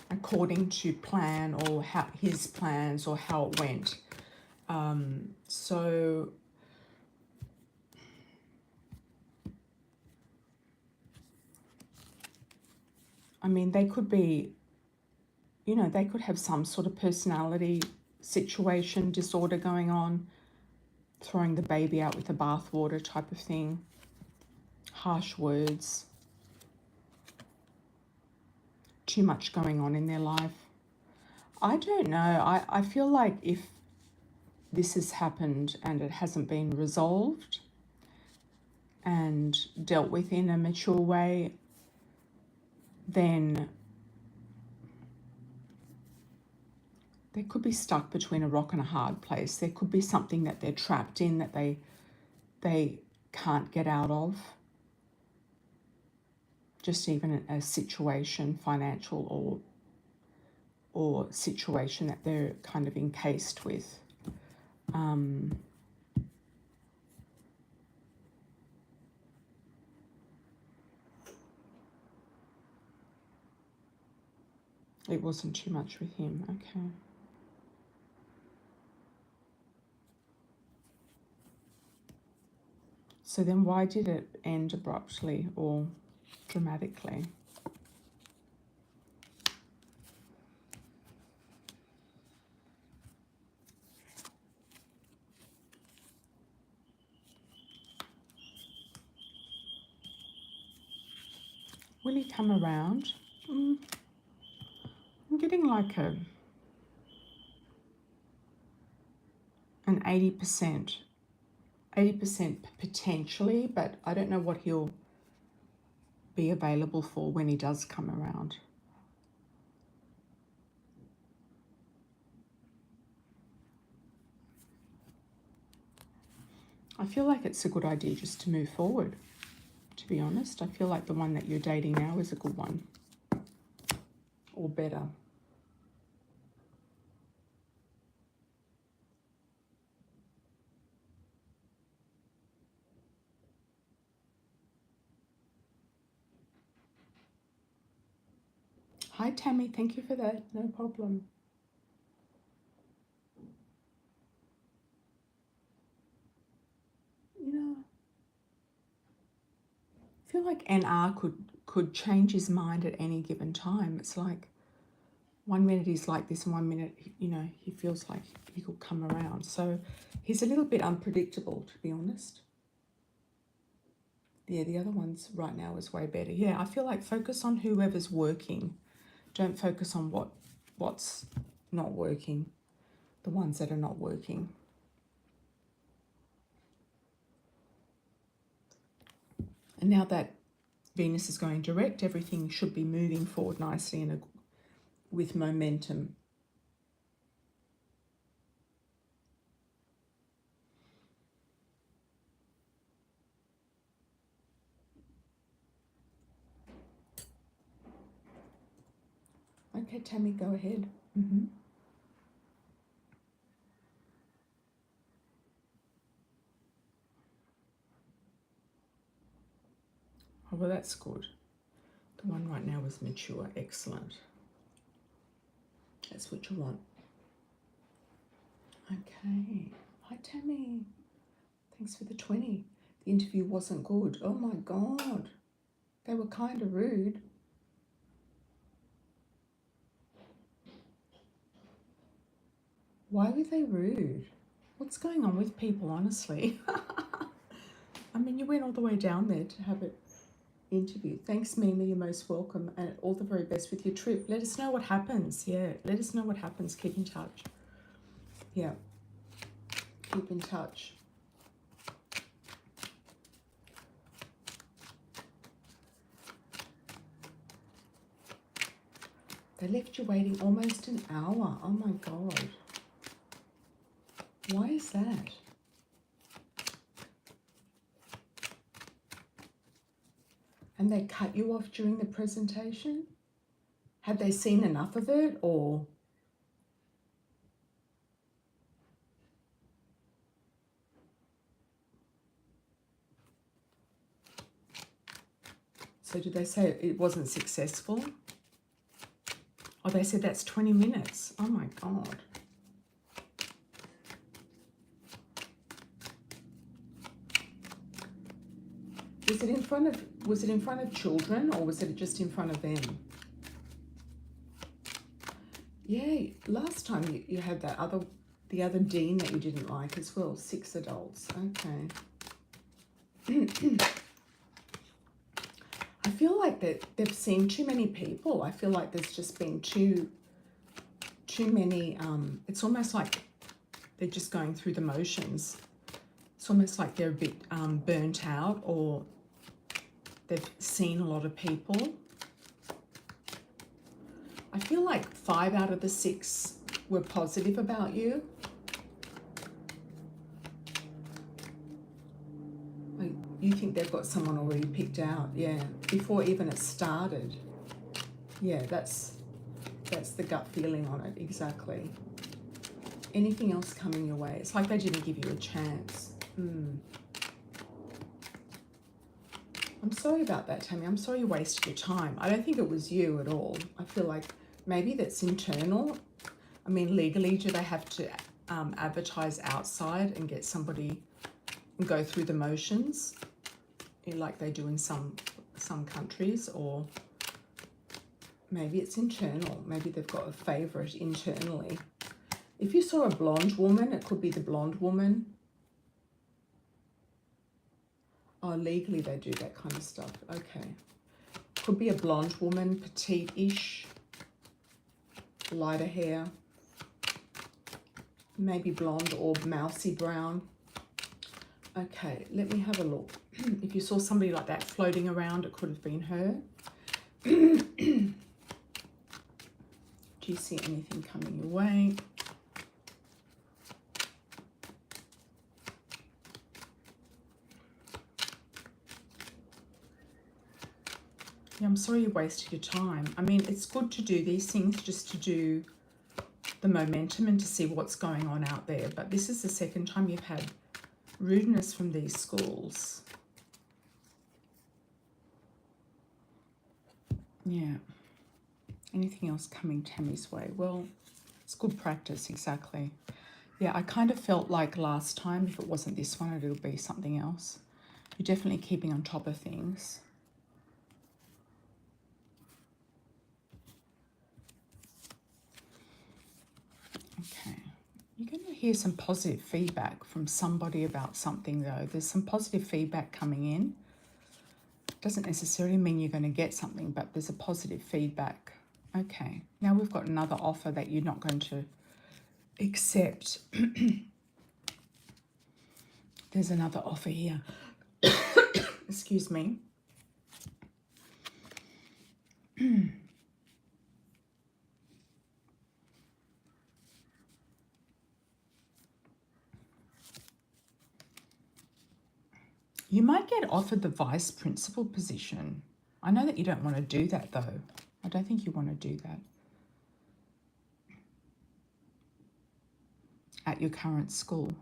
Speaker 1: according to plan, or how his plans, or how it went. So I mean, they could be, you know, they could have some sort of personality situation disorder going on, throwing the baby out with the bathwater type of thing, harsh words, too much going on in their life. I don't know. I feel like if this has happened and it hasn't been resolved and dealt with in a mature way, then they could be stuck between a rock and a hard place. There could be something that they're trapped in that they can't get out of. Just even a situation, financial or situation that they're kind of encased with. It wasn't too much with him. Okay. So then why did it end abruptly or dramatically? Will he come around? I'm getting like an 80%. 80% potentially, but I don't know what he'll be available for when he does come around. I feel like it's a good idea just to move forward, to be honest. I feel like the one that you're dating now is a good one, or better. Hi, Tammy. Thank you for that. No problem. I feel like NR could change his mind at any given time. It's like 1 minute he's like this and 1 minute, you know, he feels like he could come around. So he's a little bit unpredictable, to be honest. Yeah, the other ones right now is way better. Yeah, I feel like focus on whoever's working. Don't focus on what's not working, the ones that are not working. And now that Venus is going direct, everything should be moving forward nicely and with momentum. Okay, Tammy, go ahead. Oh, well, that's good. The one right now is mature. Excellent. That's what you want. Okay. Hi, Tammy. Thanks for the 20. The interview wasn't good. Oh, my God. They were kind of rude. Why were they rude? What's going on with people, honestly? I mean, you went all the way down there to have it interviewed. Thanks, Mimi. You're most welcome. And all the very best with your trip. Let us know what happens. Yeah, let us know what happens. Keep in touch. Yeah. Keep in touch. They left you waiting almost an hour. Oh my God. Why is that? And they cut you off during the presentation? Had they seen enough of it, or? So did they say it wasn't successful? Oh, they said that's 20 minutes. Oh my God. Was it in front of children, or was it just in front of them? Yeah, last time you had the other dean that you didn't like as well. 6 adults. Okay. I feel like that they've seen too many people. I feel like there's just been too many. It's almost like they're just going through the motions. It's almost like they're a bit burnt out, or they've seen a lot of people. I feel like 5 out of the 6 were positive about you. Like, you think they've got someone already picked out, yeah, before even it started. Yeah, that's the gut feeling on it, exactly. Anything else coming your way? It's like they didn't give you a chance. I'm sorry about that, Tammy. I'm sorry you wasted your time. I don't think it was you at all. I feel like maybe that's internal. I mean, legally, do they have to advertise outside and get somebody and go through the motions like they do in some countries? Or maybe it's internal. Maybe they've got a favourite internally. If you saw a blonde woman, it could be the blonde woman. Oh, legally they do that kind of stuff. Okay. Could be a blonde woman, petite-ish, lighter hair, maybe blonde or mousy brown. Okay, let me have a look. If you saw somebody like that floating around, it could have been her. Do you see anything coming your way? Yeah, I'm sorry you wasted your time. I mean, it's good to do these things just to do the momentum and to see what's going on out there. But this is the second time you've had rudeness from these schools. Yeah. Anything else coming Tammy's way? Well, it's good practice, exactly. Yeah, I kind of felt like last time, if it wasn't this one, it'll be something else. You're definitely keeping on top of things. hear some positive feedback from somebody about something though. There's some positive feedback coming in. Doesn't necessarily mean you're going to get something, but there's a positive feedback. Okay, now we've got another offer that you're not going to accept. There's another offer here. Excuse me. You might get offered the vice principal position. I know that you don't want to do that though. I don't think you want to do that at your current school.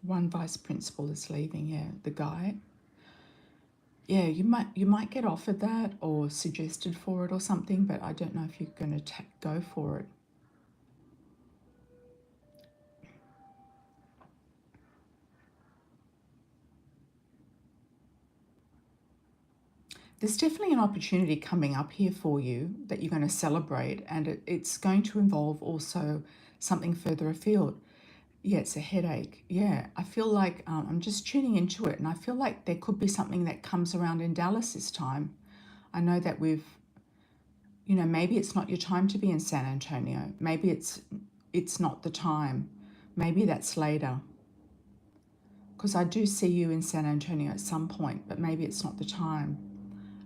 Speaker 1: One vice principal is leaving, yeah, the guy. Yeah, you might get offered that or suggested for it or something, but I don't know if you're going to go for it. There's definitely an opportunity coming up here for you that you're going to celebrate, and it's going to involve also something further afield. Yeah, it's a headache. Yeah, I feel like I'm just tuning into it, and I feel like there could be something that comes around in Dallas this time. I know that maybe it's not your time to be in San Antonio. Maybe it's not the time. Maybe that's later. Because I do see you in San Antonio at some point, but maybe it's not the time.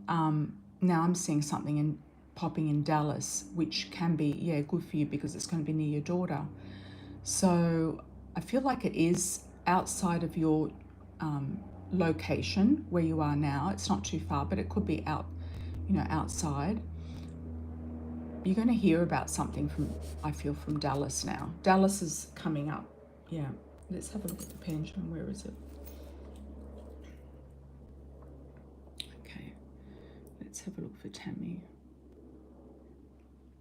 Speaker 1: Now I'm seeing something popping in Dallas, which can be, yeah, good for you because it's going to be near your daughter. So I feel like it is outside of your location where you are now. It's not too far, but it could be outside. You're going to hear about something from Dallas now. Dallas is coming up. Yeah. Let's have a look at the pendulum. Where is it? Okay. Let's have a look for Tammy.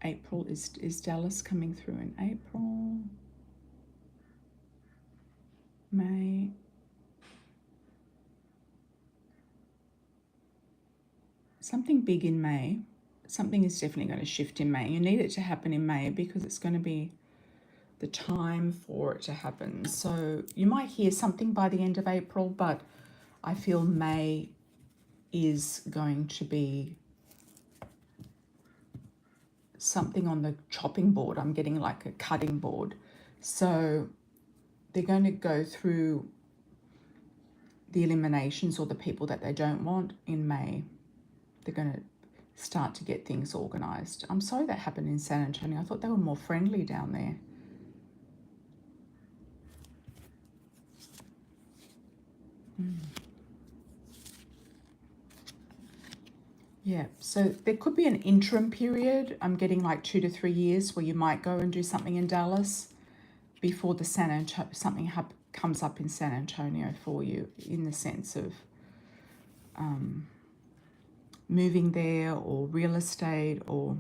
Speaker 1: April, is Dallas coming through in April? May. Something big in May. Something is definitely going to shift in May. You need it to happen in May because it's going to be the time for it to happen. So you might hear something by the end of April, but I feel May is going to be something on the chopping board. I'm getting like a cutting board. So they're going to go through the eliminations or the people that they don't want in May. They're going to start to get things organized. I'm sorry that happened in San Antonio. I thought they were more friendly down there. Yeah, so there could be an interim period. I'm getting like 2 to 3 years where you might go and do something in Dallas before the something comes up in San Antonio for you, in the sense of moving there or real estate or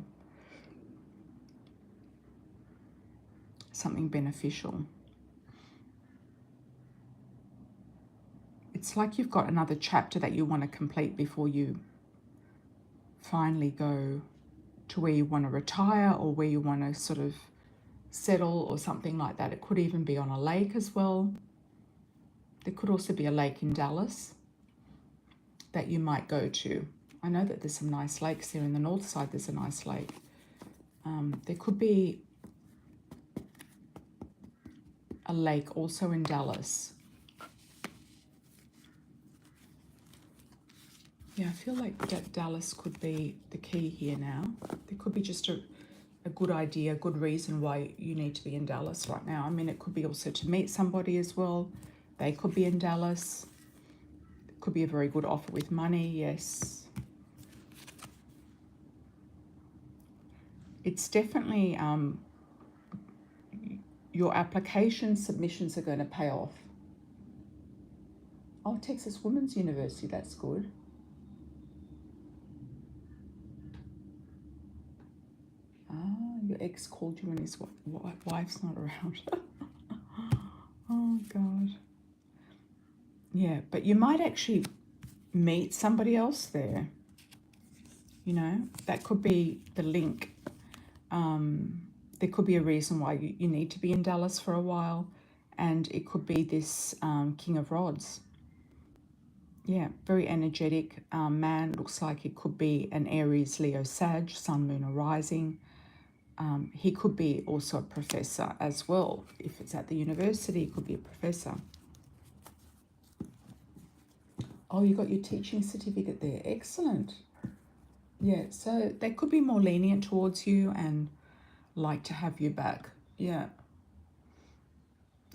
Speaker 1: something beneficial. It's like you've got another chapter that you want to complete before you finally go to where you want to retire or where you want to sort of settle or something like that. It could even be on a lake as well. There could also be a lake in Dallas that you might go to. I know that there's some nice lakes there in the north side. There's a nice lake. There could be a lake also in Dallas. Yeah, I feel like that Dallas could be the key here now. There could be just a good idea, a good reason why you need to be in Dallas right now. I mean, it could be also to meet somebody as well. They could be in Dallas. It could be a very good offer with money, yes. It's definitely your application submissions are going to pay off. Oh, Texas Women's University, that's good. Your ex called you when his wife's not around. Oh, God. Yeah, but you might actually meet somebody else there. You know, that could be the link. There could be a reason why you need to be in Dallas for a while. And it could be this King of Rods. Yeah, very energetic man. Looks like it could be an Aries, Leo, Sag, Sun, Moon, or Rising. He could be also a professor as well. If it's at the university, he could be a professor. Oh, you got your teaching certificate there. Excellent. Yeah, so they could be more lenient towards you and like to have you back. Yeah.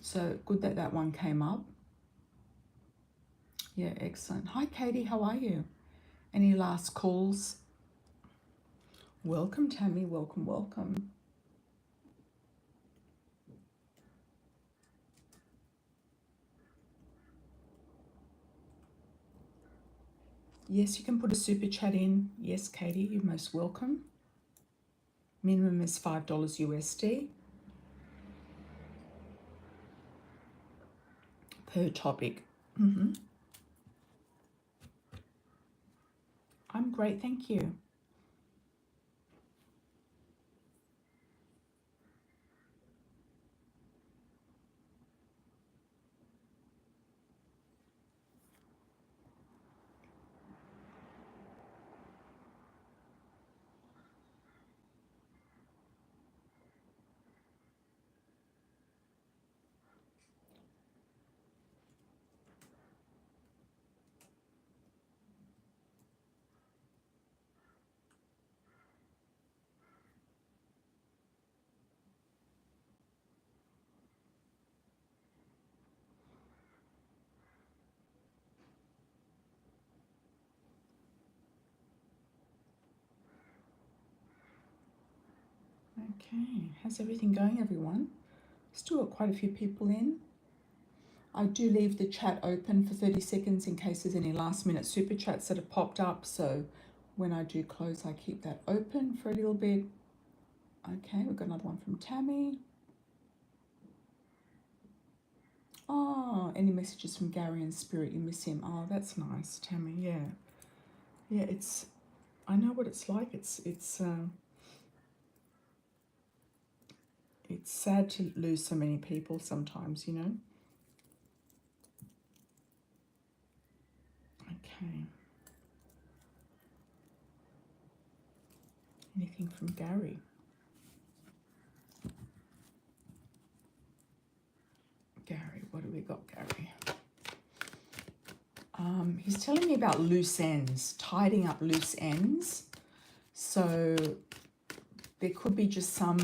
Speaker 1: So good that that one came up. Yeah, excellent. Hi, Katie. How are you? Any last calls? Welcome, Tammy. Welcome, welcome. Yes, you can put a super chat in. Yes, Katie, you're most welcome. Minimum is $5 USD per topic. I'm great, thank you. Okay, how's everything going, everyone? Still got quite a few people in. I do leave the chat open for 30 seconds in case there's any last minute super chats that have popped up. So when I do close, I keep that open for a little bit. Okay, we've got another one from Tammy. Oh, any messages from Gary and Spirit? You miss him. Oh, that's nice, Tammy. Yeah. Yeah, I know what it's like. It's sad to lose so many people sometimes, you know. Okay. Anything from Gary? Gary, what do we got, Gary? He's telling me about loose ends, tidying up loose ends. So there could be just some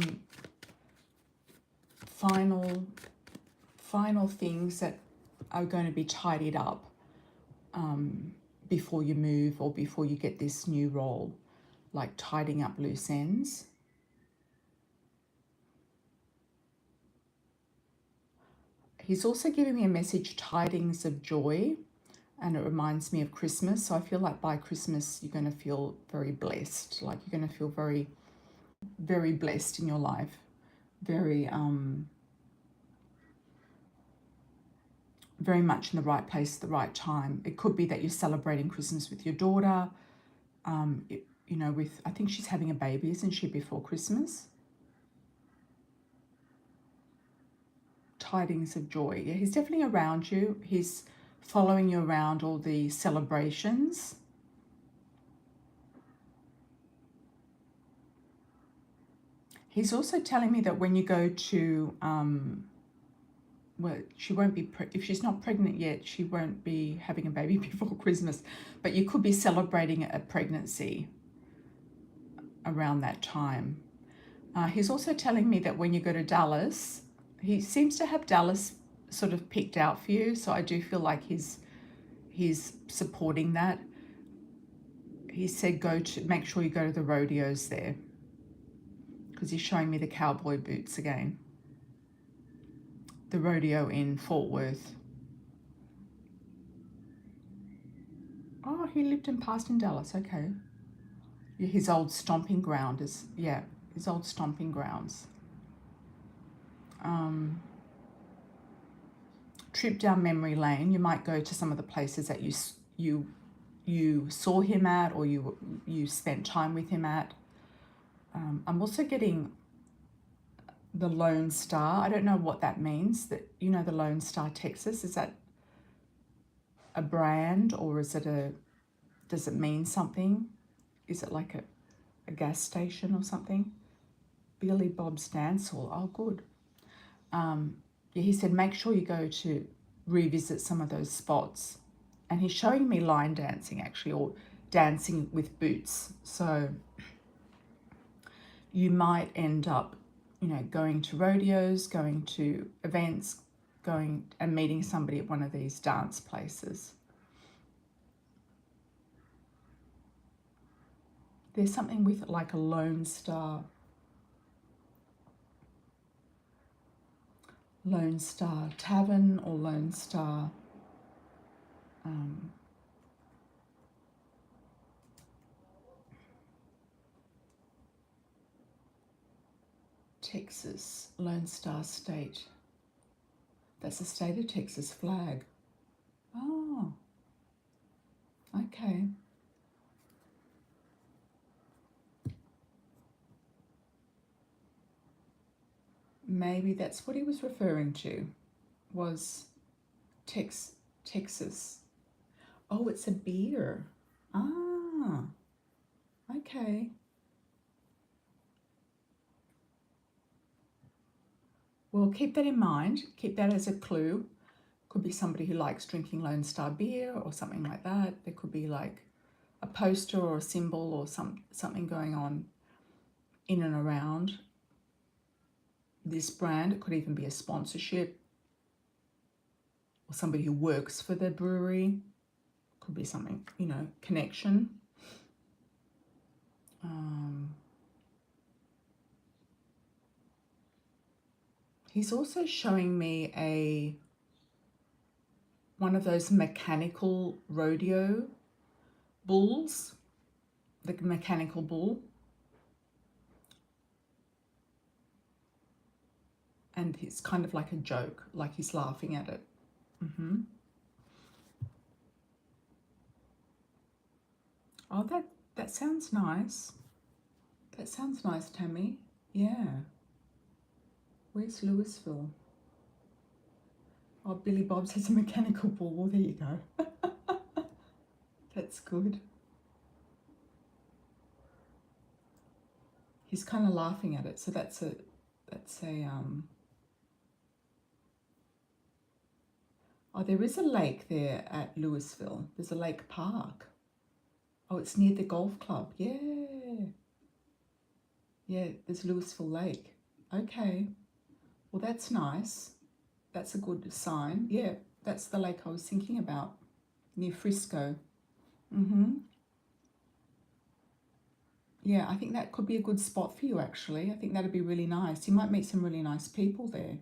Speaker 1: final things that are going to be tidied up before you move or before you get this new role, like tidying up loose ends. He's also giving me a message, tidings of joy, and it reminds me of Christmas. So I feel like by Christmas, you're going to feel very blessed. Like you're going to feel very, very blessed in your life. Very, very much in the right place at the right time. It could be that you're celebrating Christmas with your daughter. You know, I think she's having a baby, isn't she, before Christmas? Tidings of joy. Yeah, he's definitely around you. He's following you around all the celebrations. He's also telling me that when you go to, well, she won't be, if she's not pregnant yet, she won't be having a baby before Christmas, but you could be celebrating a pregnancy around that time. He's also telling me that when you go to Dallas, he seems to have Dallas sort of picked out for you, so I do feel like he's supporting that. He said make sure you go to the rodeos there, because he's showing me the cowboy boots again. The rodeo in Fort Worth. Oh, he lived and passed in Dallas. Okay. His old stomping ground is, yeah. his old stomping grounds. Trip down memory lane. You might go to some of the places that you saw him at, or you spent time with him at. I'm also getting the Lone Star. I don't know what that means. That, you know, the Lone Star Texas, is that a brand, or is it does it mean something? Is it like a gas station or something? Billy Bob's Dance Hall. Oh, good. Yeah, he said make sure you go to revisit some of those spots. And he's showing me line dancing, actually, or dancing with boots. So you might end up, you know, going to rodeos, going to events, going and meeting somebody at one of these dance places. There's something with it like a Lone Star Tavern, or Lone Star Texas, Lone Star State. That's the state of Texas flag. Oh, okay. Maybe that's what he was referring to, was Texas. Oh, it's a beer. Ah, okay. Well, keep that in mind. Keep that as a clue. Could be somebody who likes drinking Lone Star beer or something like that. There could be like a poster or a symbol or something going on in and around this brand. It could even be a sponsorship, or somebody who works for the brewery. Could be something, you know, connection. He's also showing me one of those mechanical rodeo bulls, the mechanical bull. And it's kind of like a joke, like he's laughing at it. Oh, that sounds nice. That sounds nice, Tammy. Yeah. Where's Louisville? Oh, Billy Bob's has a mechanical bull. Well, there you go. That's good. He's kind of laughing at it, so that's a oh, there is a lake there at Louisville. There's a lake park. Oh, it's near the golf club. Yeah. Yeah, there's Louisville Lake. Okay. Well, that's nice. That's a good sign. Yeah, that's the lake I was thinking about, near Frisco. Yeah, I think that could be a good spot for you, actually. I think that'd be really nice. You might meet some really nice people there.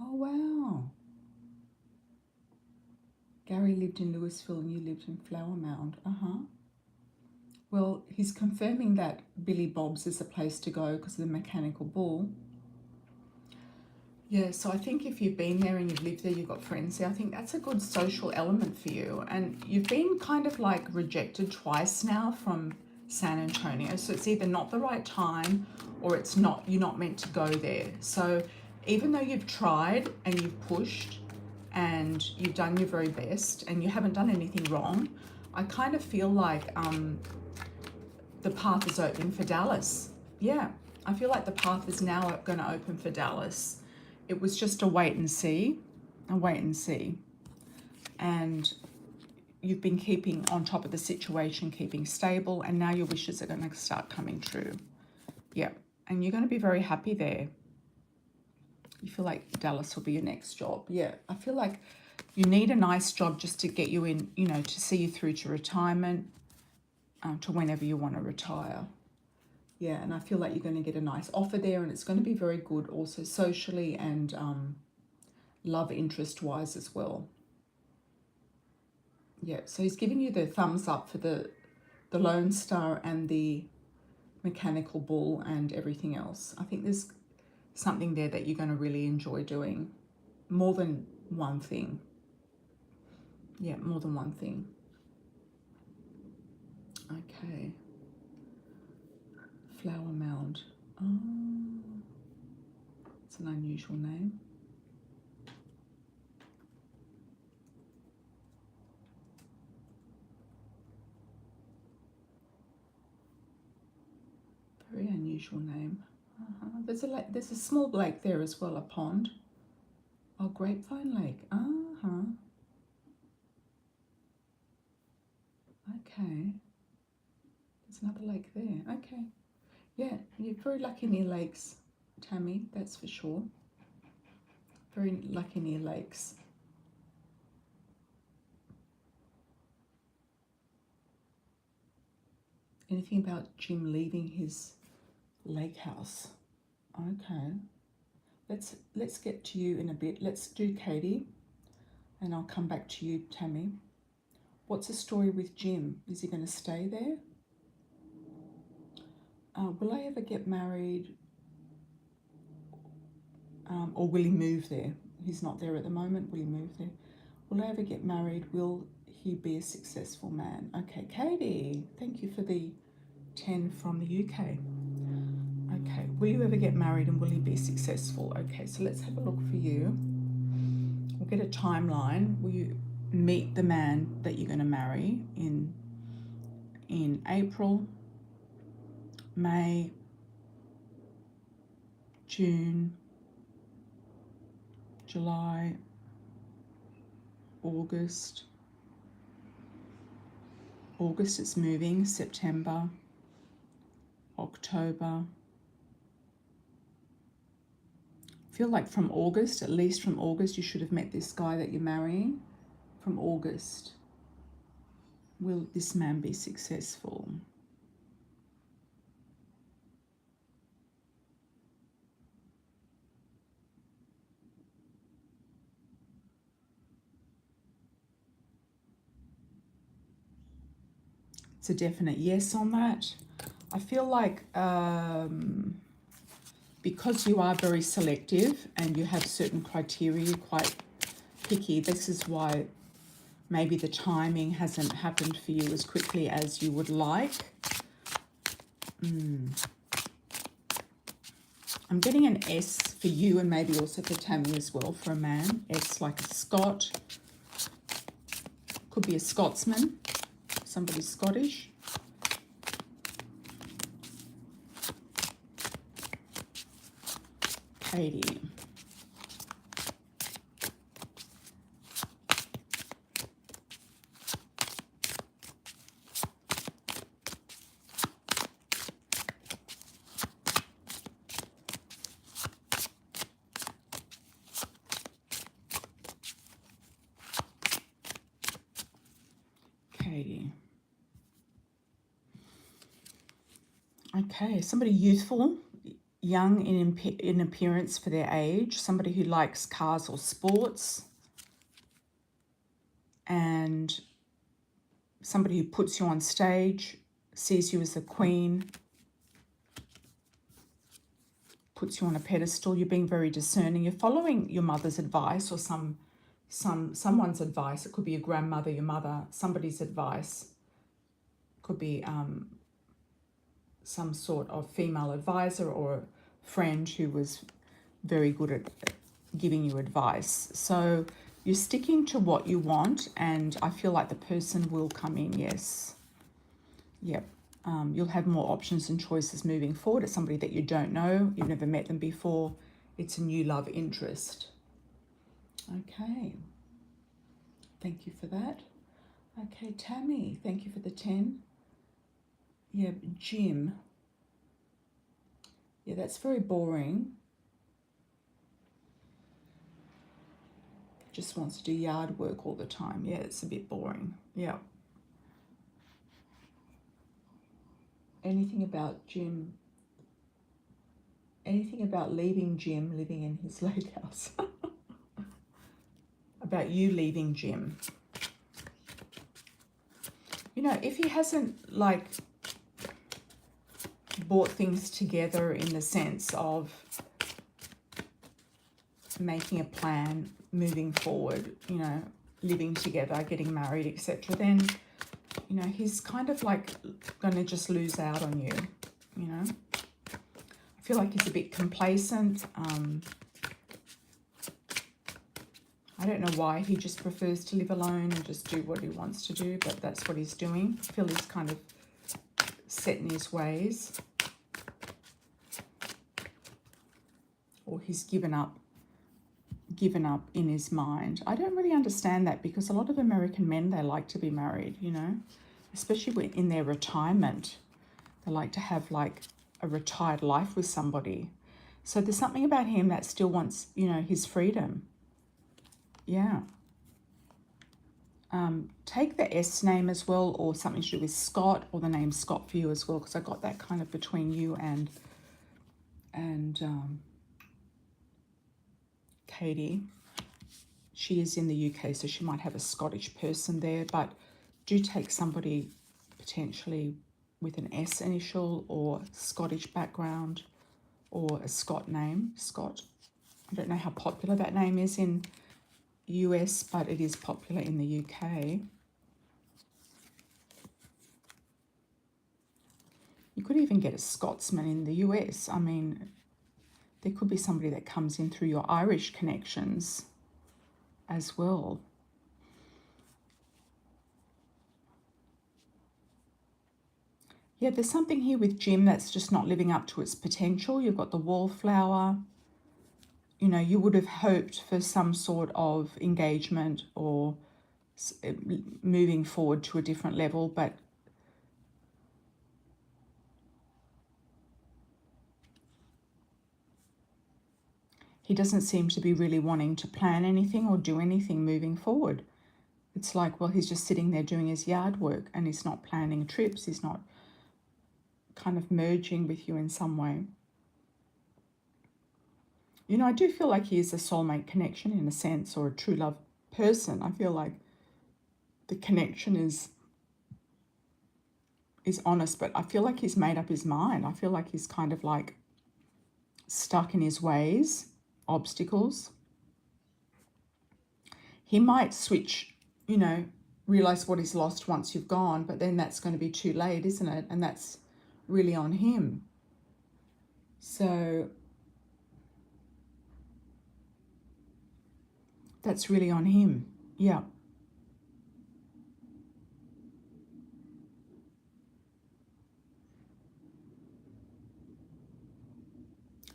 Speaker 1: Oh, wow. Gary lived in Louisville and you lived in Flower Mound. Well, he's confirming that Billy Bob's is a place to go because of the mechanical bull. Yeah, so I think if you've been there and you've lived there, you've got friends there, I think that's a good social element for you. And you've been kind of like rejected twice now from San Antonio. So it's either not the right time, or it's not, you're not meant to go there. So even though you've tried and you've pushed and you've done your very best and you haven't done anything wrong, I kind of feel like the path is open for Dallas. Yeah, I feel like the path is now going to open for Dallas. It was just a wait and see. And you've been keeping on top of the situation, keeping stable, and now your wishes are going to start coming true. Yeah, and you're going to be very happy there. You feel like Dallas will be your next job. Yeah, I feel like you need a nice job just to get you in, you know, to see you through to retirement, to whenever you want to retire. Yeah, and I feel like you're going to get a nice offer there, and it's going to be very good also socially and love interest wise as well. Yeah, so he's giving you the thumbs up for the the Lone Star and the mechanical bull and everything else. I think there's something there that you're going to really enjoy doing. More than one thing. Yeah, more than one thing. Okay. Flower Mound. Oh, it's an unusual name. Very unusual name. There's a small lake there as well, a pond. Oh, Grapevine Lake. Okay. There's another lake there. Okay. Yeah, you're very lucky near lakes, Tammy, that's for sure. Very lucky near lakes. Anything about Jim leaving his lake house? Okay. Let's get to you in a bit. Let's do Katie, and I'll come back to you, Tammy. What's the story with Jim? Is he going to stay there? Will I ever get married? Or will he move there? He's not there at the moment. Will he move there? Will I ever get married? Will he be a successful man? Okay, Katie, thank you for the 10 from the UK. Okay, will you ever get married and will he be successful? Okay, so let's have a look for you. We'll get a timeline. Will you meet the man that you're going to marry in April, May, June, July, August. August it's moving, September, October. I feel like from August, at least from August, you should have met this guy that you're marrying. From August, will this man be successful? It's a definite yes on that. I feel like because you are very selective and you have certain criteria, you're quite picky, this is why maybe the timing hasn't happened for you as quickly as you would like. I'm getting an S for you and maybe also for Tammy as well for a man. S like a Scot. Could be a Scotsman. Somebody Scottish. Katie. Katie. Okay, somebody youthful, young in appearance for their age, somebody who likes cars or sports, and somebody who puts you on stage, sees you as the queen, puts you on a pedestal. You're being very discerning. You're following your mother's advice or someone's advice. It could be your grandmother, your mother, somebody's advice. Could be some sort of female advisor or a friend who was very good at giving you advice. So you're sticking to what you want, and I feel like the person will come in, yes. Yep. You'll have more options and choices moving forward. It's somebody that you don't know. You've never met them before. It's a new love interest. Okay. Thank you for that. Okay, Tammy, thank you for the 10. Yeah, Jim. Yeah, that's very boring. Just wants to do yard work all the time. Yeah, it's a bit boring. Yeah. Anything about Jim? Anything about leaving Jim, living in his lake house? About you leaving Jim. You know, if he hasn't, like, brought things together in the sense of making a plan, moving forward, you know, living together, getting married, etc., then, you know, he's kind of like going to just lose out on you, you know. I feel like he's a bit complacent. I don't know why he just prefers to live alone and just do what he wants to do, but that's what he's doing. I feel he's kind of set in his ways. Or he's given up in his mind. I don't really understand that, because a lot of American men, they like to be married, you know, especially in their retirement. They like to have like a retired life with somebody. So there's something about him that still wants, you know, his freedom. Yeah. Take the S name as well, or something to do with Scott, or the name Scott for you as well, because I got that kind of between you and Katie. She is in the UK, so she might have a Scottish person there, but do take somebody potentially with an S initial or Scottish background, or a Scott name, Scott. I don't know how popular that name is in US, but it is popular in the UK. You could even get a Scotsman in the US. I mean, there could be somebody that comes in through your Irish connections as well. Yeah, there's something here with Jim that's just not living up to its potential. You've got the wallflower. You know, you would have hoped for some sort of engagement or moving forward to a different level, but he doesn't seem to be really wanting to plan anything or do anything moving forward. It's like, well, he's just sitting there doing his yard work and he's not planning trips. He's not kind of merging with you in some way. You know, I do feel like he is a soulmate connection in a sense, or a true love person. I feel like the connection is honest, but I feel like he's made up his mind. I feel like he's kind of like stuck in his ways, obstacles. He might switch, you know, realize what he's lost once you've gone, but then that's going to be too late, isn't it? And that's really on him. So that's really on him. Yeah.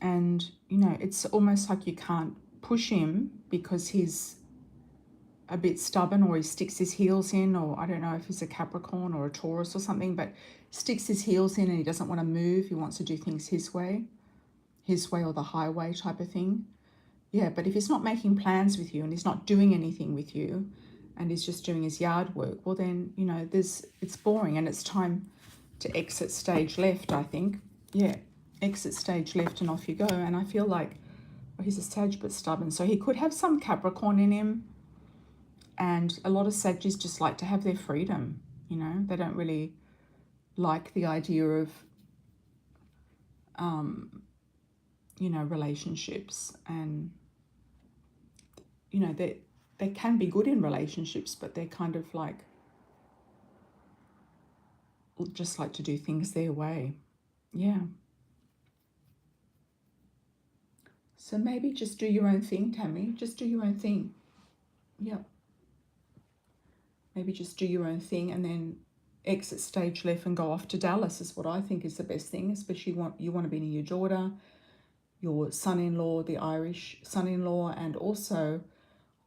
Speaker 1: And, you know, it's almost like you can't push him because he's a bit stubborn, or he sticks his heels in, or I don't know if he's a Capricorn or a Taurus or something, but sticks his heels in and he doesn't want to move. He wants to do things his way or the highway type of thing. Yeah, but if he's not making plans with you and he's not doing anything with you and he's just doing his yard work, well then, you know, it's boring and it's time to exit stage left, I think. Yeah, exit stage left and off you go. And I feel like, well, he's a Sag but stubborn, so he could have some Capricorn in him. And a lot of Sagittarius just like to have their freedom, you know. They don't really like the idea of, you know, relationships. And, you know, they can be good in relationships, but they're kind of like, just like to do things their way. Yeah. So maybe just do your own thing, Tammy. Just do your own thing. Yeah. Maybe just do your own thing and then exit stage left and go off to Dallas is what I think is the best thing, especially you want to be near your daughter, your son-in-law, the Irish son-in-law, and also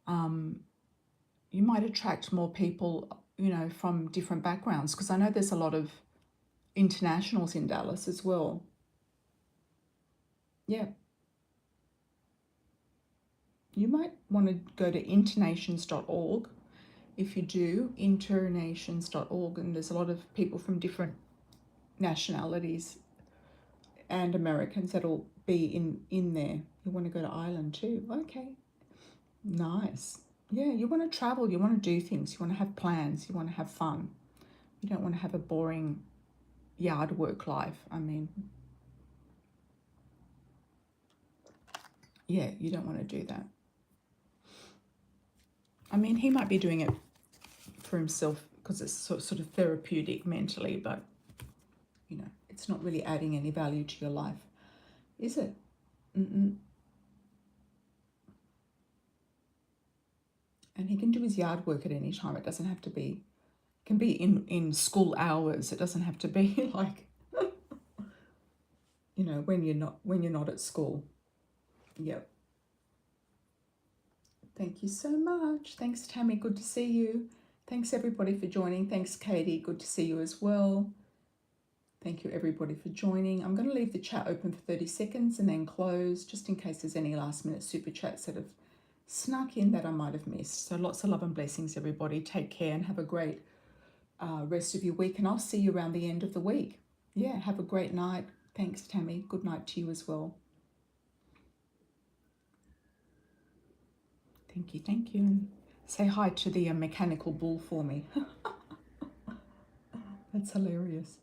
Speaker 1: you might attract more people, you know, from different backgrounds, because I know there's a lot of internationals in Dallas as well. Yeah. You might want to go to internations.org. If you do, internations.org, and there's a lot of people from different nationalities and Americans that'll be in there. You want to go to Ireland too? Okay, nice. Yeah, you want to travel, you want to do things, you want to have plans, you want to have fun. You don't want to have a boring yard work life. I mean, yeah, you don't want to do that. I mean, he might be doing it for himself because it's sort of therapeutic mentally, but, you know, it's not really adding any value to your life, is it? Mm-mm. And he can do his yard work at any time. It doesn't have to be, it can be in school hours. It doesn't have to be like, you know, when you're not at school. Yep. Thank you so much. Thanks, Tammy. Good to see you. Thanks, everybody, for joining. Thanks, Katie. Good to see you as well. Thank you, everybody, for joining. I'm going to leave the chat open for 30 seconds and then close, just in case there's any last-minute super chats that have snuck in that I might have missed. So lots of love and blessings, everybody. Take care and have a great rest of your week. And I'll see you around the end of the week. Yeah, have a great night. Thanks, Tammy. Good night to you as well. Thank you, thank you. And say hi to the mechanical bull for me. That's hilarious.